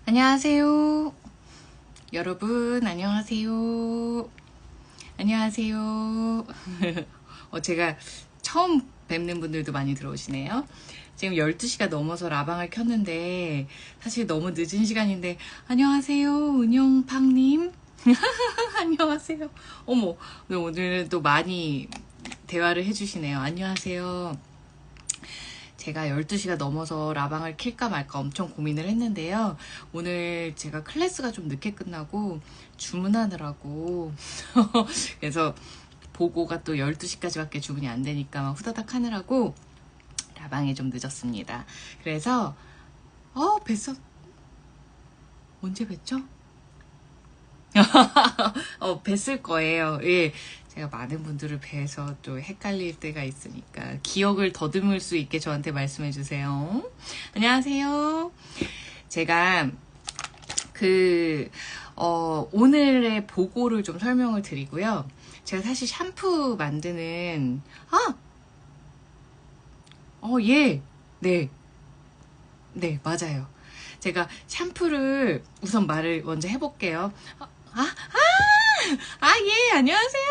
안녕하세요. 여러분, 안녕하세요. 안녕하세요. 제가 처음 뵙는 분들도 많이 들어오시네요. 지금 12시가 넘어서 라방을 켰는데, 사실 너무 늦은 시간인데, 안녕하세요, 은영팡님. 안녕하세요. 어머, 오늘은 또 많이 대화를 해주시네요. 안녕하세요. 제가 12시가 넘어서 라방을 킬까 말까 엄청 고민을 했는데요. 오늘 제가 클래스가 좀 늦게 끝나고 주문하느라고 그래서 보고가 또 12시까지밖에 주문이 안 되니까 막 후다닥 하느라고 라방이 좀 늦었습니다. 그래서 뵀어? 언제 뵀죠? 뵀을 거예요. 예. 제가 많은 분들을 뵈서 또 헷갈릴 때가 있으니까 기억을 더듬을 수 있게 저한테 말씀해 주세요. 안녕하세요. 제가 오늘의 보고를 좀 설명을 드리고요. 제가 사실 샴푸 만드는 예. 네, 맞아요. 제가 샴푸를 우선 말을 먼저 해볼게요. 예, 안녕하세요.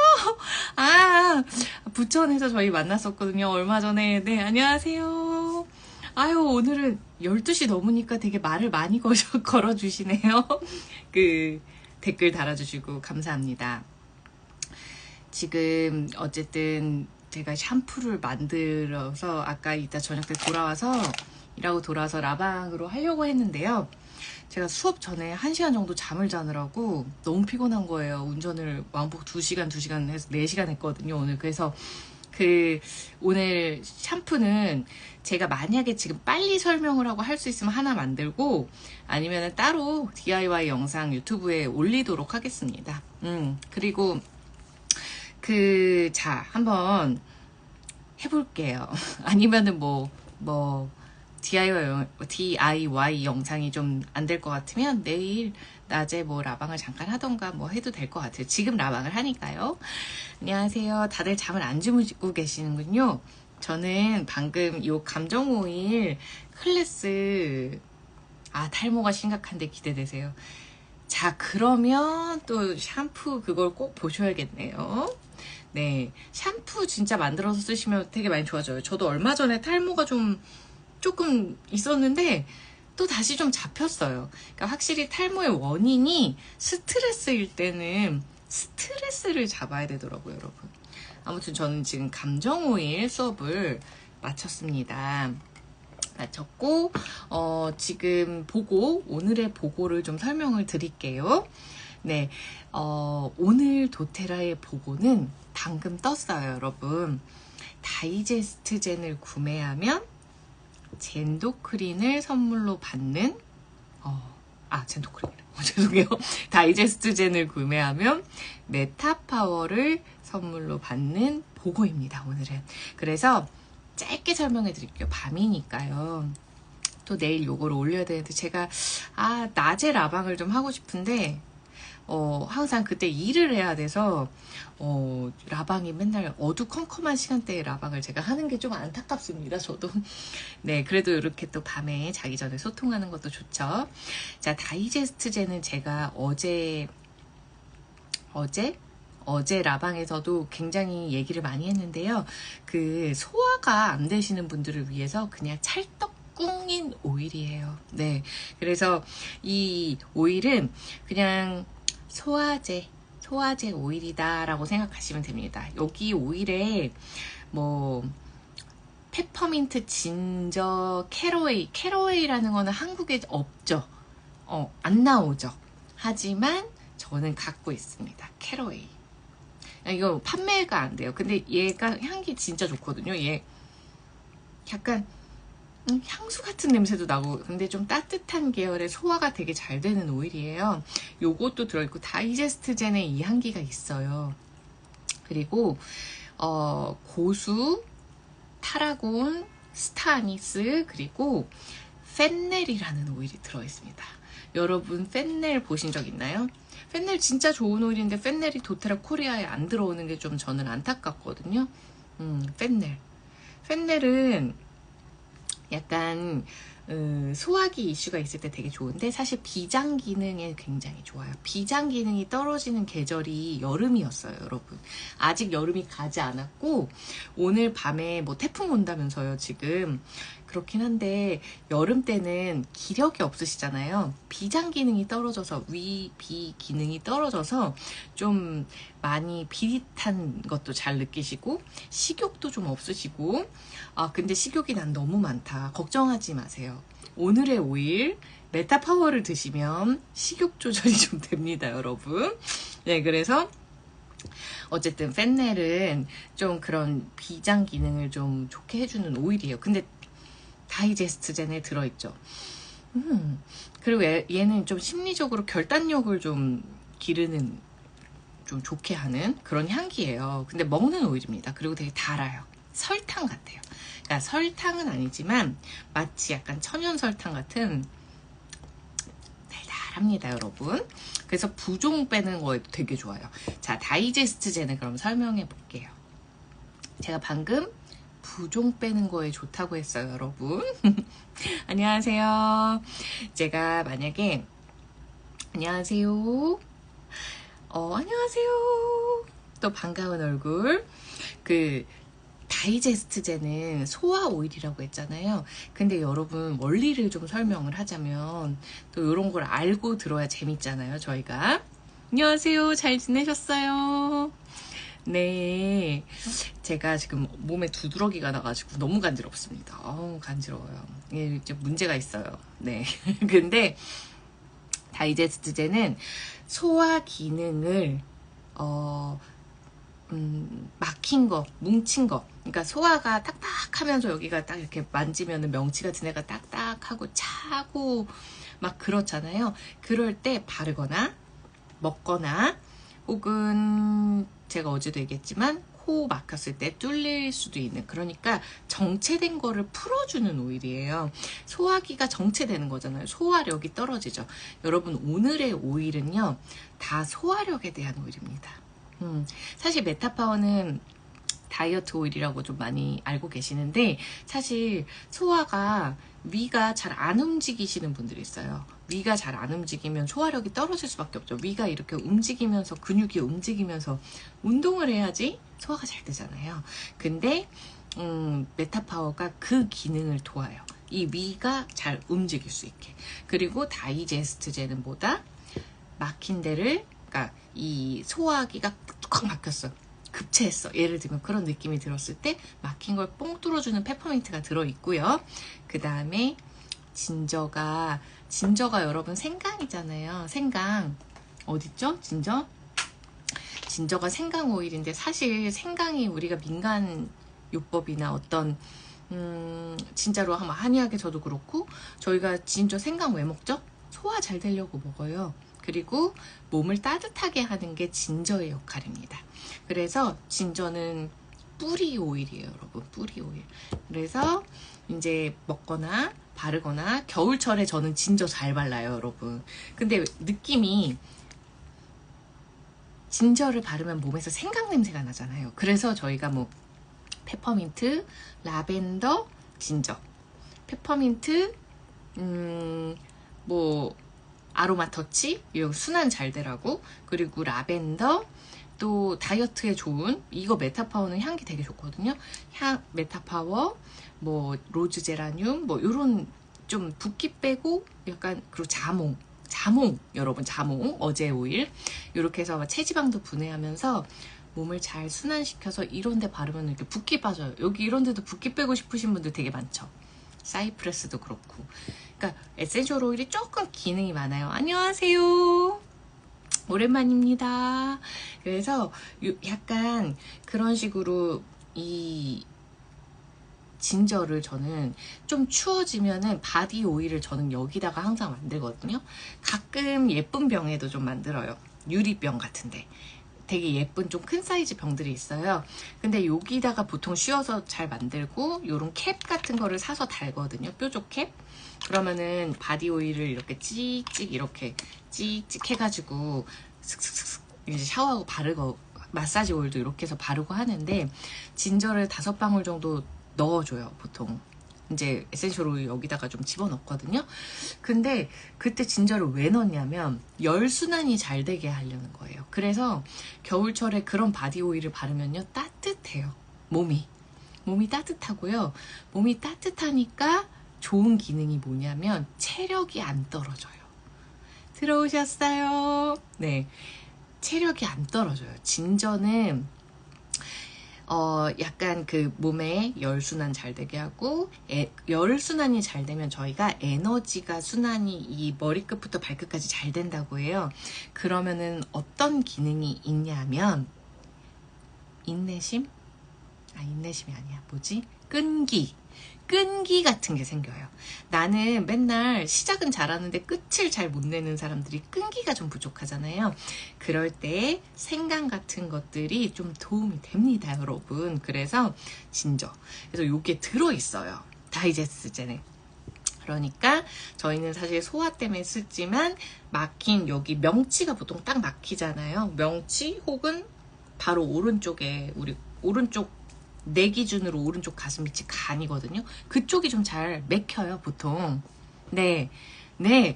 부천에서 저희 만났었거든요. 얼마 전에. 네, 안녕하세요. 오늘은 12시 넘으니까 되게 말을 많이 걸어주시네요. 댓글 달아주시고 감사합니다. 지금 어쨌든 제가 샴푸를 만들어서 아까 이따 저녁 때 일하고 돌아와서 라방으로 하려고 했는데요. 제가 수업 전에 1시간 정도 잠을 자느라고 너무 피곤한 거예요. 운전을 왕복 2시간 해서 4시간 했거든요, 오늘. 그래서 오늘 샴푸는 제가 만약에 지금 빨리 설명을 하고 할 수 있으면 하나 만들고 아니면 따로 DIY 영상 유튜브에 올리도록 하겠습니다. 그리고 자, 한번 해볼게요. 아니면은 DIY 영상이 좀 안 될 것 같으면 내일 낮에 라방을 잠깐 하던가 해도 될 것 같아요. 지금 라방을 하니까요. 안녕하세요. 다들 잠을 안 주무시고 계시는군요. 저는 방금 요 감정오일 클래스 탈모가 심각한데 기대되세요. 자, 그러면 또 샴푸 그걸 꼭 보셔야겠네요. 네, 샴푸 진짜 만들어서 쓰시면 되게 많이 좋아져요. 저도 얼마 전에 탈모가 조금 있었는데 또 다시 좀 잡혔어요. 그러니까 확실히 탈모의 원인이 스트레스일 때는 스트레스를 잡아야 되더라고요, 여러분. 아무튼 저는 지금 감정오일 수업을 마쳤습니다. 마쳤고 지금 오늘의 보고를 좀 설명을 드릴게요. 네, 오늘 도테라의 보고는 방금 떴어요, 여러분. 다이제스트젠을 구매하면 젠도크린을 선물로 받는 젠도크린이래. 죄송해요. 다이제스트젠을 구매하면 메타파워를 선물로 받는 보고입니다, 오늘은. 그래서 짧게 설명해 드릴게요. 밤이니까요. 또 내일 요거를 올려야 되는데 제가 낮에 라방을 좀 하고 싶은데 항상 그때 일을 해야 돼서 라방이 맨날 어두컴컴한 시간대에 라방을 제가 하는 게 좀 안타깝습니다. 저도. 네, 그래도 이렇게 또 밤에 자기 전에 소통하는 것도 좋죠. 자, 다이제스트제는 제가 어제 라방에서도 굉장히 얘기를 많이 했는데요. 소화가 안 되시는 분들을 위해서 그냥 찰떡궁인 오일이에요. 네, 그래서 이 오일은 그냥 소화제 오일이다라고 생각하시면 됩니다. 여기 오일에 페퍼민트, 진저, 캐러웨이라는 거는 한국에 없죠. 안 나오죠. 하지만 저는 갖고 있습니다. 캐러웨이. 이거 판매가 안 돼요. 근데 얘가 향기 진짜 좋거든요. 얘 약간 향수 같은 냄새도 나고, 근데 좀 따뜻한 계열의 소화가 되게 잘 되는 오일이에요. 요것도 들어있고, 다이제스트젠에 이 향기가 있어요. 그리고 고수, 타라곤, 스타아니스, 그리고 펜넬이라는 오일이 들어있습니다. 여러분 펜넬 보신 적 있나요? 펜넬 진짜 좋은 오일인데 펜넬이 도테라 코리아에 안 들어오는 게 좀 저는 안타깝거든요. 펜넬은 약간 소화기 이슈가 있을 때 되게 좋은데 사실 비장 기능에 굉장히 좋아요. 비장 기능이 떨어지는 계절이 여름이었어요, 여러분. 아직 여름이 가지 않았고 오늘 밤에 뭐 태풍 온다면서요, 지금. 그렇긴 한데 여름 때는 기력이 없으시잖아요. 비장 기능이 떨어져서 비 기능이 떨어져서 좀 많이 비릿한 것도 잘 느끼시고 식욕도 좀 없으시고 근데 식욕이 난 너무 많다. 걱정하지 마세요. 오늘의 오일 메타파워를 드시면 식욕 조절이 좀 됩니다, 여러분. 네, 그래서 어쨌든 펜넬은 좀 그런 비장 기능을 좀 좋게 해주는 오일이에요. 근데 다이제스트젠에 들어있죠. 그리고 얘는 좀 심리적으로 결단력을 좀 기르는, 좀 좋게 하는 그런 향기예요. 근데 먹는 오일입니다. 그리고 되게 달아요. 설탕 같아요. 그러니까 설탕은 아니지만 마치 약간 천연 설탕 같은 달달합니다, 여러분. 그래서 부종 빼는 거에도 되게 좋아요. 자, 다이제스트젠을 그럼 설명해 볼게요. 제가 방금 부종 빼는 거에 좋다고 했어요, 여러분. 안녕하세요. 제가 만약에 안녕하세요. 안녕하세요. 또 반가운 얼굴. 다이제스트젠은 소화 오일이라고 했잖아요. 근데 여러분 원리를 좀 설명을 하자면 또 이런 걸 알고 들어야 재밌잖아요, 저희가. 안녕하세요. 잘 지내셨어요? 네, 제가 지금 몸에 두드러기가 나가지고 너무 간지럽습니다. 간지러워요. 이게 이제 문제가 있어요. 네, 근데 다이제스트젠은 소화 기능을 막힌 거, 뭉친 거. 그러니까 소화가 딱딱하면서 여기가 딱 이렇게 만지면 명치 같은 애가 딱딱하고 차고 막 그렇잖아요. 그럴 때 바르거나 먹거나 혹은 제가 어제도 얘기했지만 코 막혔을 때 뚫릴 수도 있는, 그러니까 정체된 거를 풀어주는 오일이에요. 소화기가 정체되는 거잖아요. 소화력이 떨어지죠. 여러분 오늘의 오일은요 다 소화력에 대한 오일입니다. 사실 메타파워는 다이어트 오일이라고 좀 많이 알고 계시는데 사실 소화가 위가 잘 안 움직이시는 분들이 있어요. 위가 잘 안 움직이면 소화력이 떨어질 수밖에 없죠. 위가 이렇게 움직이면서 근육이 움직이면서 운동을 해야지 소화가 잘 되잖아요. 근데 메타파워가 그 기능을 도와요. 이 위가 잘 움직일 수 있게. 그리고 다이제스트제는 뭐다? 막힌 데를, 그러니까 이 소화기가 뚝뚝 막혔어. 급체했어. 예를 들면 그런 느낌이 들었을 때 막힌 걸 뽕 뚫어주는 페퍼민트가 들어있고요. 그 다음에 진저가 여러분 생강이잖아요. 생강 어딨죠? 진저가 생강 오일인데 사실 생강이 우리가 민간 요법이나 어떤 진짜로 한의학에 저도 그렇고 저희가 진저 생강 왜 먹죠? 소화 잘 되려고 먹어요. 그리고 몸을 따뜻하게 하는 게 진저의 역할입니다. 그래서 진저는 뿌리 오일이에요, 여러분. 뿌리 오일. 그래서 이제 먹거나 바르거나 겨울철에 저는 진저 잘 발라요, 여러분. 근데 느낌이 진저를 바르면 몸에서 생강 냄새가 나잖아요. 그래서 저희가 뭐 페퍼민트, 라벤더, 진저, 페퍼민트, 뭐 아로마 터치, 순환 잘 되라고, 그리고 라벤더, 또 다이어트에 좋은 이거 메타파워는 향기 되게 좋거든요. 메타파워, 뭐 로즈 제라늄, 뭐 요런 좀 붓기 빼고 약간, 그리고 자몽 여러분, 자몽 어제 오일 이렇게 해서 체지방도 분해하면서 몸을 잘 순환시켜서 이런 데 바르면 이렇게 붓기 빠져요. 여기 이런 데도 붓기 빼고 싶으신 분들 되게 많죠. 사이프레스도 그렇고. 그러니까 에센셜 오일이 조금 기능이 많아요. 안녕하세요. 오랜만입니다. 그래서 약간 그런 식으로 이 진저를 저는 좀 추워지면은 바디 오일을 저는 여기다가 항상 만들거든요. 가끔 예쁜 병에도 좀 만들어요. 유리병 같은데. 되게 예쁜 좀 큰 사이즈 병들이 있어요. 근데 여기다가 보통 씌워서 잘 만들고 요런 캡 같은 거를 사서 달거든요. 뾰족 캡. 그러면은 바디 오일을 이렇게 찍찍 이렇게 찍찍 해가지고 슥슥슥 이제 샤워하고 바르고, 마사지 오일도 이렇게 해서 바르고 하는데 진저를 5방울 정도 넣어줘요, 보통. 이제 에센셜 오일 여기다가 좀 집어넣거든요. 근데 그때 진저를 왜 넣냐면 열순환이 잘 되게 하려는 거예요. 그래서 겨울철에 그런 바디 오일을 바르면요, 따뜻해요. 몸이 따뜻하고요. 몸이 따뜻하니까 좋은 기능이 뭐냐면 체력이 안 떨어져요. 들어오셨어요? 네, 체력이 안 떨어져요. 진저는 약간 그 몸에 열순환 잘 되게 하고, 열순환이 잘 되면 저희가 에너지가 순환이 이 머리끝부터 발끝까지 잘 된다고 해요. 그러면은 어떤 기능이 있냐면, 인내심? 인내심이 아니야. 뭐지? 끈기 같은 게 생겨요. 나는 맨날 시작은 잘하는데 끝을 잘 못 내는 사람들이 끈기가 좀 부족하잖아요. 그럴 때 생강 같은 것들이 좀 도움이 됩니다, 여러분. 그래서 진저. 그래서 요게 들어있어요. 다이제스트젠에. 그러니까 저희는 사실 소화 때문에 쓰지만 막힌 여기 명치가 보통 딱 막히잖아요. 명치 혹은 바로 오른쪽에 우리 오른쪽 내 기준으로 오른쪽 가슴 밑이 간이거든요. 그쪽이 좀 잘 맥혀요, 보통. 네,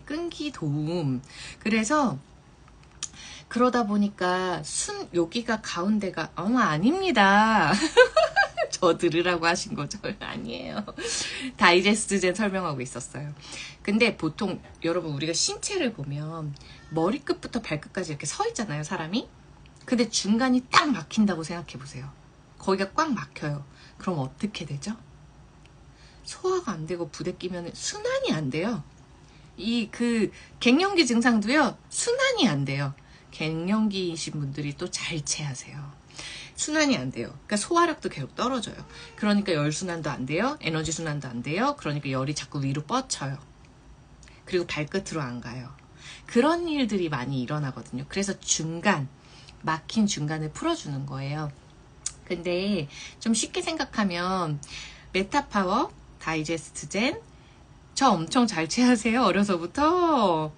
끈기 도움. 그래서 그러다 보니까 여기가 가운데가 아닙니다. 저 들으라고 하신 거죠? 아니에요. 다이제스트젠 설명하고 있었어요. 근데 보통 여러분 우리가 신체를 보면 머리끝부터 발끝까지 이렇게 서 있잖아요, 사람이. 근데 중간이 딱 막힌다고 생각해 보세요. 거기가 꽉 막혀요. 그럼 어떻게 되죠? 소화가 안 되고 부대끼면 순환이 안 돼요. 갱년기 증상도요, 순환이 안 돼요. 갱년기이신 분들이 또 잘 체하세요. 순환이 안 돼요. 그러니까 소화력도 계속 떨어져요. 그러니까 열순환도 안 돼요. 에너지 순환도 안 돼요. 그러니까 열이 자꾸 위로 뻗쳐요. 그리고 발끝으로 안 가요. 그런 일들이 많이 일어나거든요. 그래서 막힌 중간을 풀어주는 거예요. 근데 좀 쉽게 생각하면 메타파워, 다이제스트젠, 저 엄청 잘 체하세요, 어려서부터.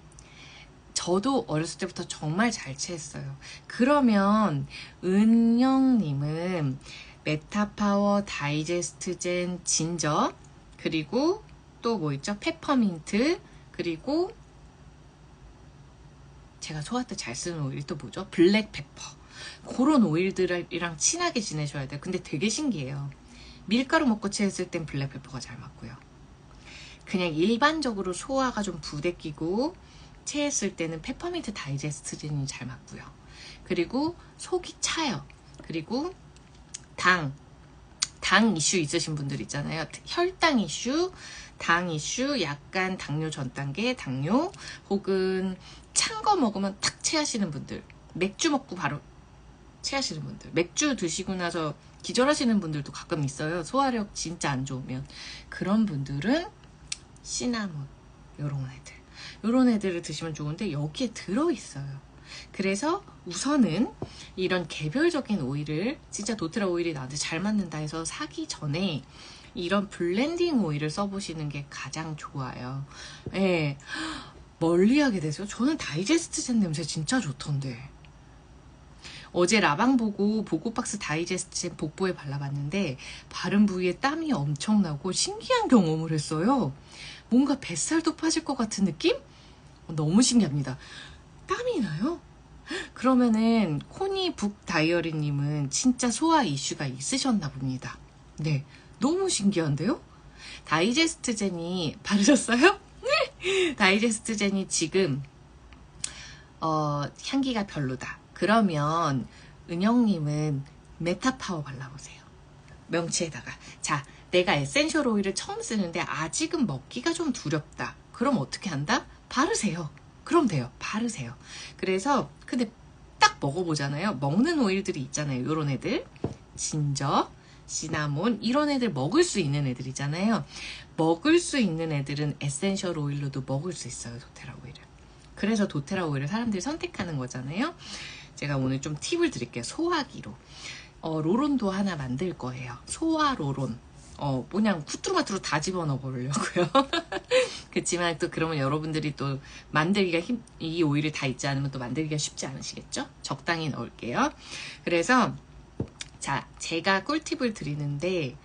저도 어렸을 때부터 정말 잘 체했어요. 그러면 은영님은 메타파워, 다이제스트젠, 진저, 그리고 또 뭐 있죠? 페퍼민트, 그리고 제가 소화 때 잘 쓰는 오일이 또 뭐죠? 블랙페퍼. 그런 오일들이랑 친하게 지내셔야 돼요. 근데 되게 신기해요. 밀가루 먹고 체했을 땐 블랙페퍼가 잘 맞고요. 그냥 일반적으로 소화가 좀 부대끼고 체했을 때는 페퍼민트 다이제스트젠이 잘 맞고요. 그리고 속이 차요. 그리고 당 이슈 있으신 분들 있잖아요. 혈당 이슈, 당 이슈, 약간 당뇨 전 단계, 당뇨, 혹은 찬 거 먹으면 탁 체하시는 분들, 맥주 먹고 바로 체하시는 분들, 맥주 드시고 나서 기절하시는 분들도 가끔 있어요. 소화력 진짜 안 좋으면. 그런 분들은 시나몬, 요런 애들을 드시면 좋은데 여기에 들어있어요. 그래서 우선은 이런 개별적인 오일을, 진짜 도테라 오일이 나한테 잘 맞는다 해서 사기 전에 이런 블렌딩 오일을 써보시는 게 가장 좋아요. 예, 멀리하게 되세요. 저는 다이제스트젠 냄새 진짜 좋던데. 어제 라방 보고박스 다이제스트젠 복부에 발라봤는데 바른 부위에 땀이 엄청나고 신기한 경험을 했어요. 뭔가 뱃살도 빠질 것 같은 느낌? 너무 신기합니다. 땀이 나요? 그러면은 코니 북 다이어리님은 진짜 소화 이슈가 있으셨나 봅니다. 네, 너무 신기한데요? 다이제스트젠이 바르셨어요? 다이제스트젠이 지금 향기가 별로다. 그러면 은영님은 메타파워 발라보세요. 명치에다가. 자, 내가 에센셜 오일을 처음 쓰는데 아직은 먹기가 좀 두렵다. 그럼 어떻게 한다? 바르세요. 그럼 돼요. 바르세요. 그래서 근데 딱 먹어보잖아요. 먹는 오일들이 있잖아요. 요런 애들. 진저, 시나몬 이런 애들 먹을 수 있는 애들이잖아요. 먹을 수 있는 애들은 에센셜 오일로도 먹을 수 있어요. 도테라 오일을. 그래서 도테라 오일을 사람들이 선택하는 거잖아요. 제가 오늘 좀 팁을 드릴게요. 소화기로. 로론도 하나 만들 거예요. 소화 로론. 그냥 쿠트루마트로 다 집어넣어 보려고요. 그렇지만 또 그러면 여러분들이 또 만들기가 이 오일이 다 있지 않으면 또 만들기가 쉽지 않으시겠죠? 적당히 넣을게요. 그래서 자, 제가 꿀팁을 드리는데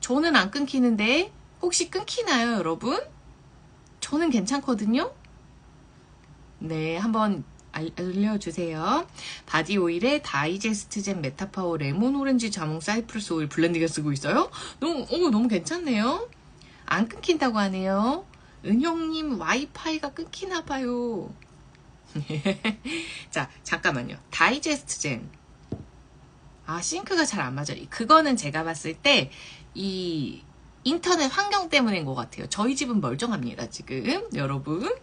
저는 안 끊기는데 혹시 끊기나요, 여러분? 저는 괜찮거든요. 네, 한번 알려주세요. 바디 오일에 다이제스트젠 메타파워 레몬 오렌지 자몽 사이프러스 오일 블렌딩을 쓰고 있어요. 너무 괜찮네요. 안 끊긴다고 하네요. 은용님 와이파이가 끊기나봐요. 자, 잠깐만요. 다이제스트젠. 싱크가 잘 안 맞아요. 그거는 제가 봤을 때 이 인터넷 환경 때문인 것 같아요. 저희 집은 멀쩡합니다, 지금. 여러분.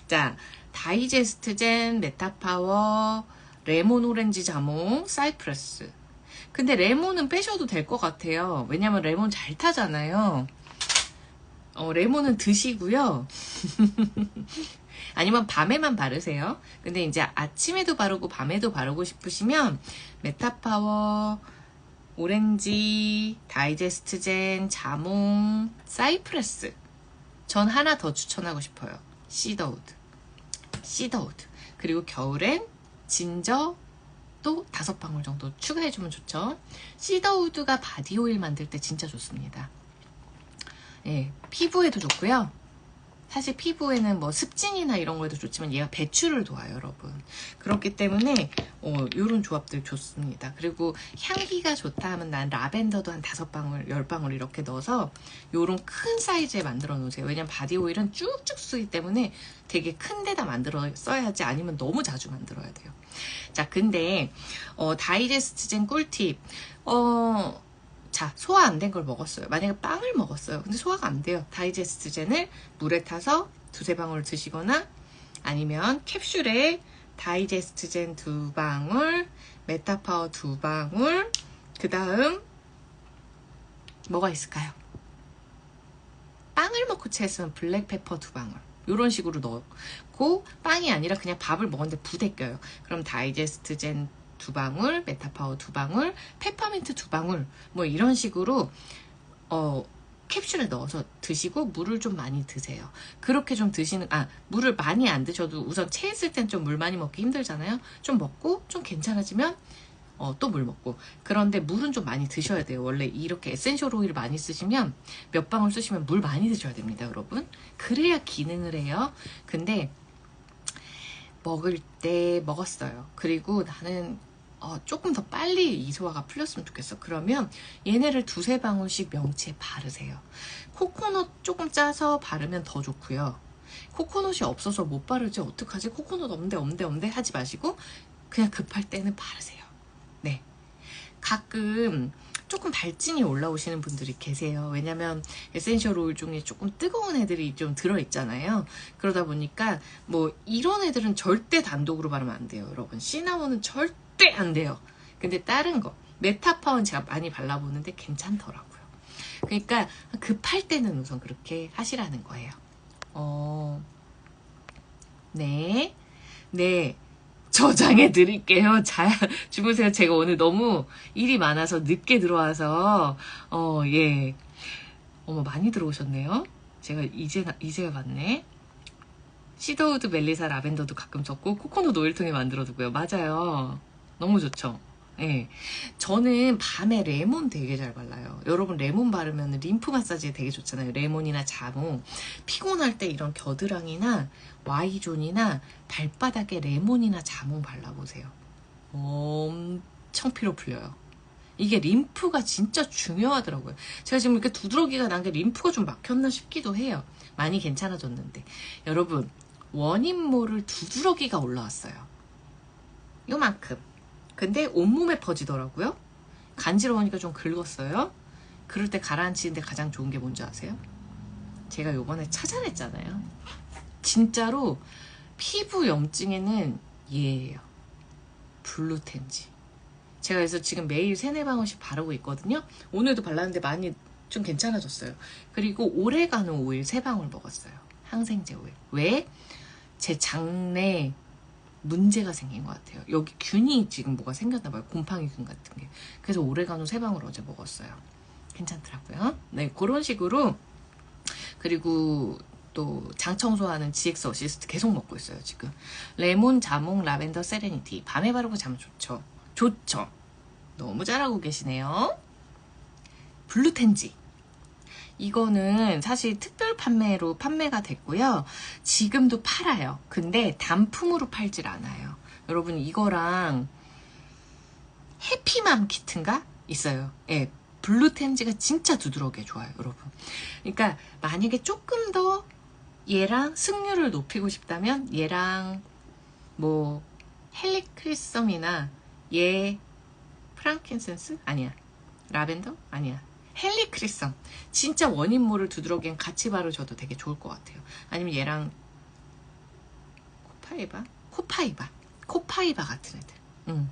자, 다이제스트젠, 메타파워, 레몬 오렌지 자몽, 사이프러스. 근데 레몬은 빼셔도 될 것 같아요. 왜냐면 레몬 잘 타잖아요. 레몬은 드시고요. 아니면 밤에만 바르세요. 근데 이제 아침에도 바르고 밤에도 바르고 싶으시면 메타파워, 오렌지, 다이제스트젠, 자몽, 사이프러스. 전 하나 더 추천하고 싶어요. 시더우드. 그리고 겨울엔 진저 또 5방울 정도 추가해주면 좋죠. 시더우드가 바디 오일 만들 때 진짜 좋습니다. 예, 피부에도 좋고요. 사실 피부에는 뭐 습진이나 이런 거에도 좋지만 얘가 배출을 도와요, 여러분. 그렇기 때문에 이런 조합들 좋습니다. 그리고 향기가 좋다 하면 난 라벤더도 한 5방울, 10방울 이렇게 넣어서 요런 큰 사이즈에 만들어 놓으세요. 왜냐면 바디 오일은 쭉쭉 쓰기 때문에 되게 큰 데다 만들어 써야지, 아니면 너무 자주 만들어야 돼요. 자, 근데 다이제스트젠 꿀팁. 자, 소화 안 된 걸 먹었어요. 만약에 빵을 먹었어요. 근데 소화가 안 돼요. 다이제스트젠을 물에 타서 2-3방울 드시거나, 아니면 캡슐에 다이제스트젠 2방울, 메타파워 2방울, 그 다음 뭐가 있을까요? 빵을 먹고 채했으면 블랙페퍼 2방울. 이런 식으로 넣고, 빵이 아니라 그냥 밥을 먹었는데 부대 껴요. 그럼 다이제스트젠 2방울, 메타파워 2방울, 페퍼민트 2방울, 뭐 이런 식으로 캡슐에 넣어서 드시고 물을 좀 많이 드세요. 그렇게 좀 드시는, 물을 많이 안 드셔도 우선 체했을 땐 좀 물 많이 먹기 힘들잖아요. 좀 먹고 좀 괜찮아지면 또 물 먹고. 그런데 물은 좀 많이 드셔야 돼요. 원래 이렇게 에센셜 오일 많이 쓰시면, 몇 방울 쓰시면 물 많이 드셔야 됩니다, 여러분. 그래야 기능을 해요. 근데 먹을 때 먹었어요. 그리고 나는 조금 더 빨리 이 소화가 풀렸으면 좋겠어. 그러면 얘네를 2-3방울씩 명치에 바르세요. 코코넛 조금 짜서 바르면 더 좋고요. 코코넛이 없어서 못 바르지 어떡하지? 코코넛 없는데 하지 마시고 그냥 급할 때는 바르세요. 네. 가끔 조금 발진이 올라오시는 분들이 계세요. 왜냐면 에센셜 오일 중에 조금 뜨거운 애들이 좀 들어있잖아요. 그러다 보니까 뭐 이런 애들은 절대 단독으로 바르면 안 돼요, 여러분. 시나몬은 절대 안 돼요. 근데 다른 거, 메타파워는 제가 많이 발라보는데 괜찮더라고요. 그러니까 급할 때는 우선 그렇게 하시라는 거예요. 네. 저장해 드릴게요. 잘 주무세요. 제가 오늘 너무 일이 많아서 늦게 들어와서 예. 많이 들어오셨네요. 제가 이제 봤네. 시더우드, 멜리사, 라벤더도 가끔 섞고 코코넛 오일 통에 만들어두고요. 맞아요. 너무 좋죠. 예. 저는 밤에 레몬 되게 잘 발라요. 여러분 레몬 바르면 림프 마사지에 되게 좋잖아요. 레몬이나 자몽. 피곤할 때 이런 겨드랑이나 Y존이나 발바닥에 레몬이나 자몽 발라보세요. 엄청 피로 풀려요. 이게 림프가 진짜 중요하더라고요. 제가 지금 이렇게 두드러기가 난 게 림프가 좀 막혔나 싶기도 해요. 많이 괜찮아졌는데. 여러분, 원인 모를 두드러기가 올라왔어요. 요만큼. 근데 온몸에 퍼지더라고요. 간지러우니까 좀 긁었어요. 그럴 때 가라앉히는데 가장 좋은 게 뭔지 아세요? 제가 요번에 찾아냈잖아요. 진짜로 피부 염증에는 얘예요. 블루텐지. 제가 그래서 지금 매일 3-4방울씩 바르고 있거든요. 오늘도 발랐는데 많이 좀 괜찮아졌어요. 그리고 오레가노 오일 3방울 먹었어요. 항생제 오일. 왜? 제 장내 문제가 생긴 것 같아요. 여기 균이 지금 뭐가 생겼나 봐요. 곰팡이균 같은 게. 그래서 오레가노 3방울 어제 먹었어요. 괜찮더라고요. 네, 그런 식으로. 그리고 또 장 청소하는 GX 어시스트 계속 먹고 있어요, 지금. 레몬, 자몽, 라벤더, 세레니티. 밤에 바르고 자면 좋죠. 너무 잘하고 계시네요. 블루텐지. 이거는 사실 특별 판매로 판매가 됐고요. 지금도 팔아요. 근데 단품으로 팔질 않아요. 여러분 이거랑 해피맘 키트인가? 있어요. 예, 블루텐즈가 진짜 두드러기에 좋아요, 여러분. 그러니까 만약에 조금 더 얘랑 승률을 높이고 싶다면 얘랑 뭐 헬리크리썸이나 얘 프랑킨센스? 아니야. 라벤더? 아니야. 헬리크리썸. 진짜 원인모를 두드러기엔 같이 바르셔도 되게 좋을 것 같아요. 아니면 얘랑 코파이바 같은 애들.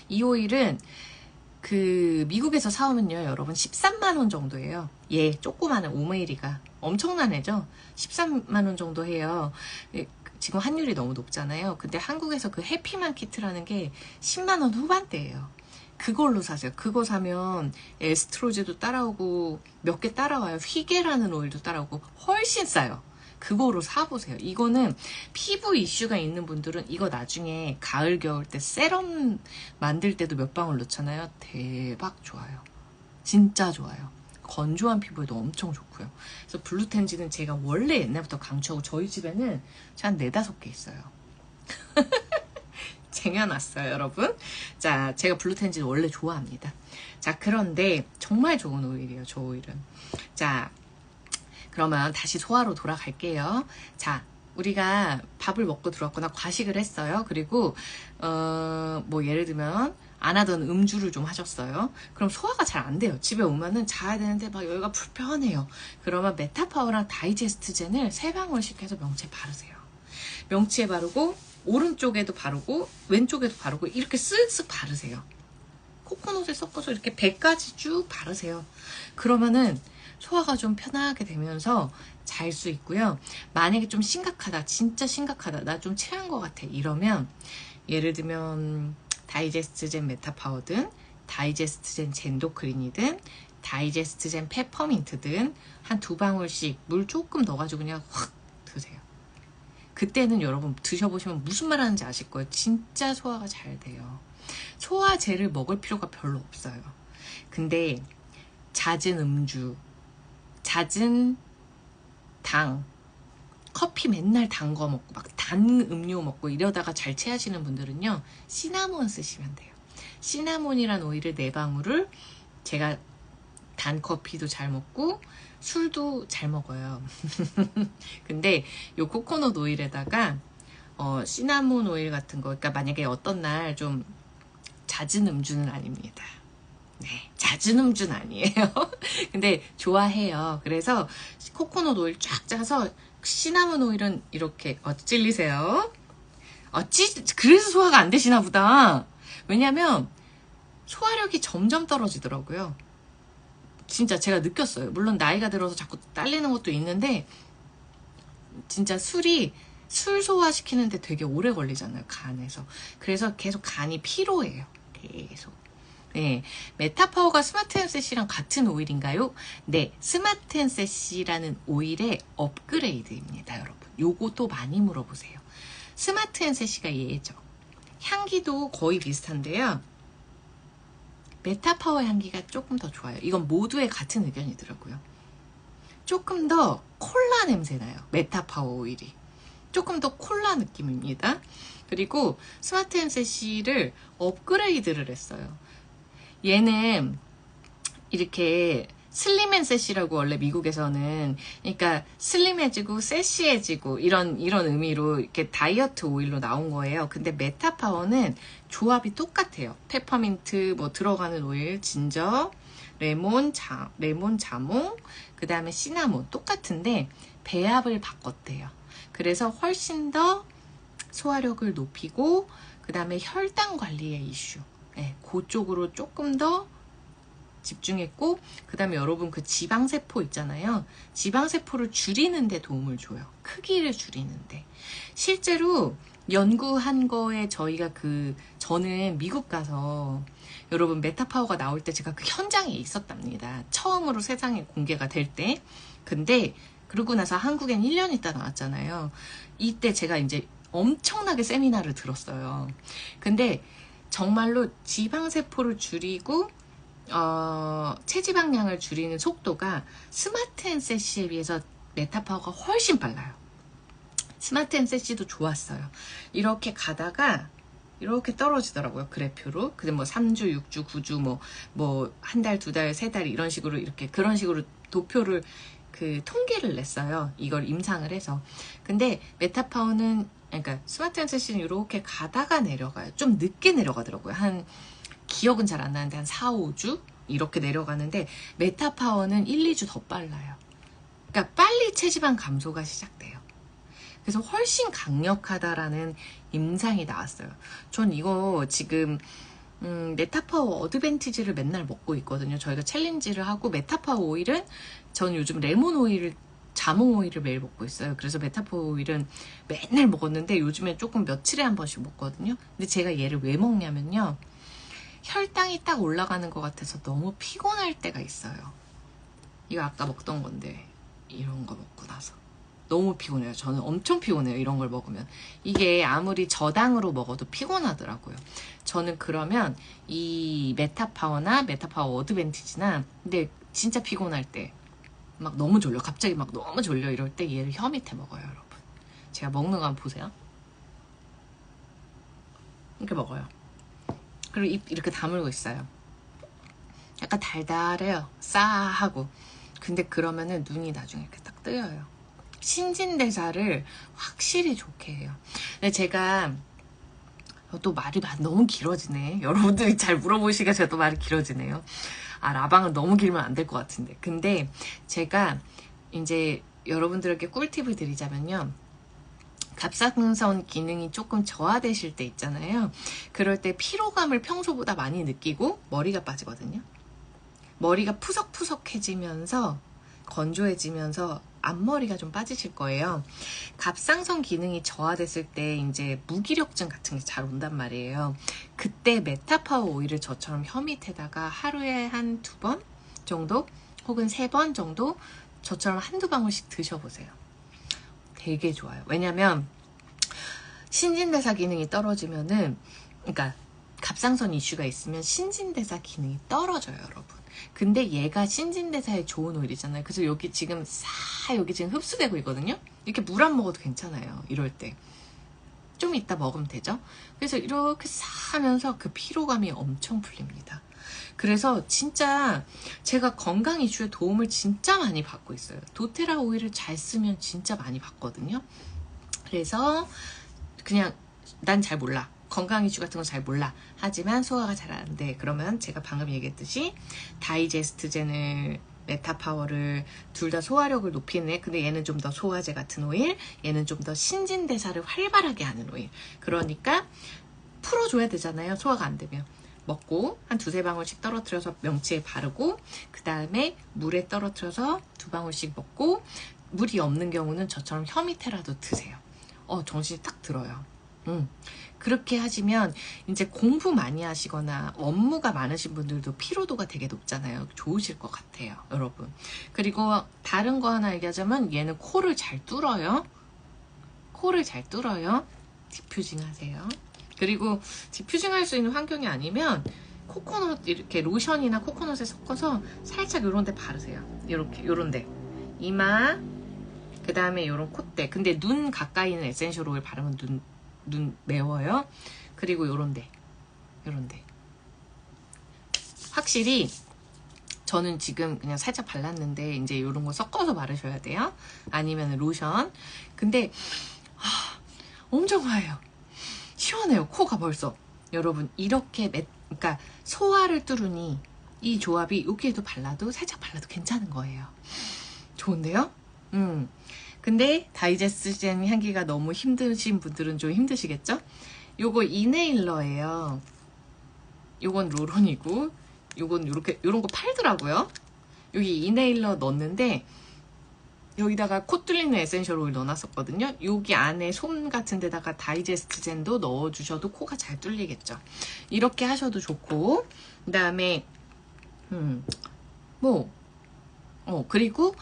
이 오일은 그 미국에서 사오면요 여러분 13만원 정도예요. 얘 조그마한 오메이리가 엄청난 애죠. 13만원 정도 해요. 지금 환율이 너무 높잖아요. 근데 한국에서 그 해피만 키트라는 게 10만원 후반대예요. 그걸로 사세요. 그거 사면 에스트로제도 따라오고 몇 개 따라와요. 휘게라는 오일도 따라오고 훨씬 싸요. 그거로 사보세요. 이거는 피부 이슈가 있는 분들은 이거 나중에 가을 겨울 때 세럼 만들 때도 몇 방울 넣잖아요. 대박 좋아요. 진짜 좋아요. 건조한 피부에도 엄청 좋고요. 그래서 블루텐즈는 제가 원래 옛날부터 강추하고 저희 집에는 한 4-5개 있어요. 쟁여놨어요, 여러분. 자, 제가 블루텐즈를 원래 좋아합니다. 자, 그런데 정말 좋은 오일이에요, 저 오일은. 자, 그러면 다시 소화로 돌아갈게요. 자, 우리가 밥을 먹고 들어왔거나 과식을 했어요. 그리고 뭐 예를 들면 안 하던 음주를 좀 하셨어요. 그럼 소화가 잘 안 돼요. 집에 오면은 자야 되는데 막 여기가 불편해요. 그러면 메타파워랑 다이제스트젠을 3방울씩 해서 명치에 바르세요. 명치에 바르고 오른쪽에도 바르고 왼쪽에도 바르고 이렇게 쓱쓱 바르세요. 코코넛에 섞어서 이렇게 100가지 쭉 바르세요. 그러면은 소화가 좀 편하게 되면서 잘 수 있고요. 만약에 좀 심각하다, 진짜 심각하다, 나 좀 체한 것 같아 이러면 예를 들면 다이제스트젠 메타파워든 다이제스트젠 젠도크린이든 다이제스트젠 페퍼민트든 한 2방울씩 물 조금 넣어가지고 그냥 확 드세요. 그때는 여러분 드셔보시면 무슨 말 하는지 아실 거예요. 진짜 소화가 잘 돼요. 소화제를 먹을 필요가 별로 없어요. 근데 잦은 음주, 잦은 당, 커피 맨날 단 거 먹고 막 단 음료 먹고 이러다가 잘 체하시는 분들은요 시나몬 쓰시면 돼요. 시나몬이란 오일을 4방울을 제가 단 커피도 잘 먹고 술도 잘 먹어요. 근데 요 코코넛 오일에다가 시나몬 오일 같은 거, 그러니까 만약에 어떤 날 좀 잦은 음주는 아닙니다. 네, 잦은 음주는 아니에요. 근데 좋아해요. 그래서 코코넛 오일 쫙 짜서 시나몬 오일은 이렇게 찔리세요. 그래서 소화가 안 되시나 보다. 왜냐면 소화력이 점점 떨어지더라고요. 진짜 제가 느꼈어요. 물론 나이가 들어서 자꾸 딸리는 것도 있는데 진짜 술 소화시키는데 되게 오래 걸리잖아요. 간에서. 그래서 계속 간이 피로해요. 계속. 네, 메타파워가 스마트 앤셋이랑 같은 오일인가요? 네, 스마트 앤셋이라는 오일의 업그레이드입니다, 여러분. 요것도 많이 물어보세요. 스마트 앤셋이가 얘죠. 향기도 거의 비슷한데요. 메타파워 향기가 조금 더 좋아요. 이건 모두의 같은 의견이더라고요. 조금 더 콜라 냄새 나요. 메타파워 오일이. 조금 더 콜라 느낌입니다. 그리고 스마트 앤셋이를 업그레이드를 했어요. 얘는 이렇게 슬림 앤 셋이라고 원래 미국에서는 그러니까 슬림해지고 셋시해지고 이런 의미로 이렇게 다이어트 오일로 나온 거예요. 근데 메타파워는 조합이 똑같아요. 페퍼민트 뭐 들어가는 오일, 진저, 레몬, 자몽, 그 다음에 시나몬 똑같은데 배합을 바꿨대요. 그래서 훨씬 더 소화력을 높이고 그 다음에 혈당 관리의 이슈, 네, 그쪽으로 조금 더 집중했고 그 다음에 여러분 그 지방세포 있잖아요. 지방세포를 줄이는 데 도움을 줘요. 크기를 줄이는데. 실제로 연구한 거에 저희가 저는 미국 가서 여러분 메타파워가 나올 때 제가 그 현장에 있었답니다. 처음으로 세상에 공개가 될 때. 근데 그러고 나서 한국엔 1년 있다 나왔잖아요. 이때 제가 이제 엄청나게 세미나를 들었어요. 근데 정말로 지방세포를 줄이고 체지방량을 줄이는 속도가 스마트 앤 세시에 비해서 메타파워가 훨씬 빨라요. 스마트 앤 세시도 좋았어요. 이렇게 가다가 이렇게 떨어지더라고요. 그래프로. 근데 뭐 3주, 6주, 9주, 뭐 한 달, 두 달, 세 달 이런 식으로 이렇게 그런 식으로 도표를 그 통계를 냈어요. 이걸 임상을 해서. 근데 메타파워는 그러니까 스마트 앤 세시는 이렇게 가다가 내려가요. 좀 늦게 내려가더라고요. 한 기억은 잘 안 나는데 한 4, 5주 이렇게 내려가는데 메타파워는 1, 2주 더 빨라요. 그러니까 빨리 체지방 감소가 시작돼요. 그래서 훨씬 강력하다라는 임상이 나왔어요. 전 이거 지금 메타파워 어드밴티지를 맨날 먹고 있거든요. 저희가 챌린지를 하고 메타파워 오일은 전 요즘 레몬 오일을 자몽 오일을 매일 먹고 있어요. 그래서 메타파워 오일은 맨날 먹었는데 요즘에 조금 며칠에 한 번씩 먹거든요. 근데 제가 얘를 왜 먹냐면요. 혈당이 딱 올라가는 것 같아서 너무 피곤할 때가 있어요. 이거 아까 먹던 건데 이런 거 먹고 나서 너무 피곤해요. 저는 엄청 피곤해요. 이런 걸 먹으면. 이게 아무리 저당으로 먹어도 피곤하더라고요. 저는 그러면 이 메타파워나 메타파워 어드밴티지나 근데 진짜 피곤할 때 막 너무 졸려. 갑자기 막 너무 졸려 이럴 때 얘를 혀 밑에 먹어요. 여러분. 제가 먹는 거 한번 보세요. 이렇게 먹어요. 그리고 입 이렇게 다물고 있어요. 약간 달달해요. 싸하고. 근데 그러면은 눈이 나중에 이렇게 딱 뜨여요. 신진대사를 확실히 좋게 해요. 근데 제가 또 말이 너무 길어지네. 여러분들이 잘 물어보시니까 제가 또 말이 길어지네요. 라방은 너무 길면 안 될 것 같은데. 근데 제가 이제 여러분들에게 꿀팁을 드리자면요. 갑상선 기능이 조금 저하되실 때 있잖아요. 그럴 때 피로감을 평소보다 많이 느끼고 머리가 빠지거든요. 머리가 푸석푸석해지면서 건조해지면서 앞머리가 좀 빠지실 거예요. 갑상선 기능이 저하됐을 때 이제 무기력증 같은 게 잘 온단 말이에요. 그때 메타파워 오일을 저처럼 혀 밑에다가 하루에 한 2번 정도 혹은 3번 정도 저처럼 한두 방울씩 드셔보세요. 되게 좋아요. 왜냐면 신진대사 기능이 떨어지면은 그러니까 갑상선 이슈가 있으면 신진대사 기능이 떨어져요, 여러분. 근데 얘가 신진대사에 좋은 오일이잖아요. 그래서 여기 지금 여기 지금 흡수되고 있거든요. 이렇게 물 안 먹어도 괜찮아요. 이럴 때. 좀 이따 먹으면 되죠. 그래서 이렇게 하면서 그 피로감이 엄청 풀립니다. 그래서 진짜 제가 건강 이슈에 도움을 진짜 많이 받고 있어요. 도테라 오일을 잘 쓰면 진짜 많이 받거든요. 그래서 그냥 난 잘 몰라. 건강 이슈 같은 건 잘 몰라. 하지만 소화가 잘 안 돼. 그러면 제가 방금 얘기했듯이 다이제스트젠을 메타파워를 둘 다 소화력을 높이는 애. 근데 얘는 좀 더 소화제 같은 오일, 얘는 좀 더 신진대사를 활발하게 하는 오일. 그러니까 풀어줘야 되잖아요. 소화가 안 되면. 먹고 한 2-3방울씩 떨어뜨려서 명치에 바르고 그 다음에 물에 떨어뜨려서 2방울씩 먹고 물이 없는 경우는 저처럼 혀 밑에라도 드세요. 정신이 딱 들어요. 그렇게 하시면 이제 공부 많이 하시거나 업무가 많으신 분들도 피로도가 되게 높잖아요. 좋으실 것 같아요, 여러분. 그리고 다른 거 하나 얘기하자면 얘는 코를 잘 뚫어요. 코를 잘 뚫어요. 디퓨징 하세요. 그리고 디퓨징 할 수 있는 환경이 아니면 코코넛 이렇게 로션이나 코코넛에 섞어서 살짝 요런 데 바르세요. 이렇게 요런 데 이마 그 다음에 요런 콧대. 근데 눈 가까이 있는 에센셜 오일 바르면 눈 매워요. 그리고 요런데 확실히 저는 지금 그냥 살짝 발랐는데 이제 요런 거 섞어서 바르셔야 돼요. 아니면 로션. 근데 엄청 화해요. 시원해요. 코가 벌써. 여러분 이렇게 그러니까 소화를 뚫으니 이 조합이 여기에도 발라도 살짝 발라도 괜찮은 거예요. 좋은데요? 근데 다이제스트젠 향기가 너무 힘드신 분들은 좀 힘드시겠죠? 요거 이네일러예요. 요건 롤온이고 요건 요런 거 팔더라고요. 여기 이네일러 넣었는데 여기다가 코 뚫리는 에센셜 오일 넣어놨었거든요. 여기 안에 솜 같은 데다가 다이제스트젠도 넣어주셔도 코가 잘 뚫리겠죠. 이렇게 하셔도 좋고 그 다음에 그리고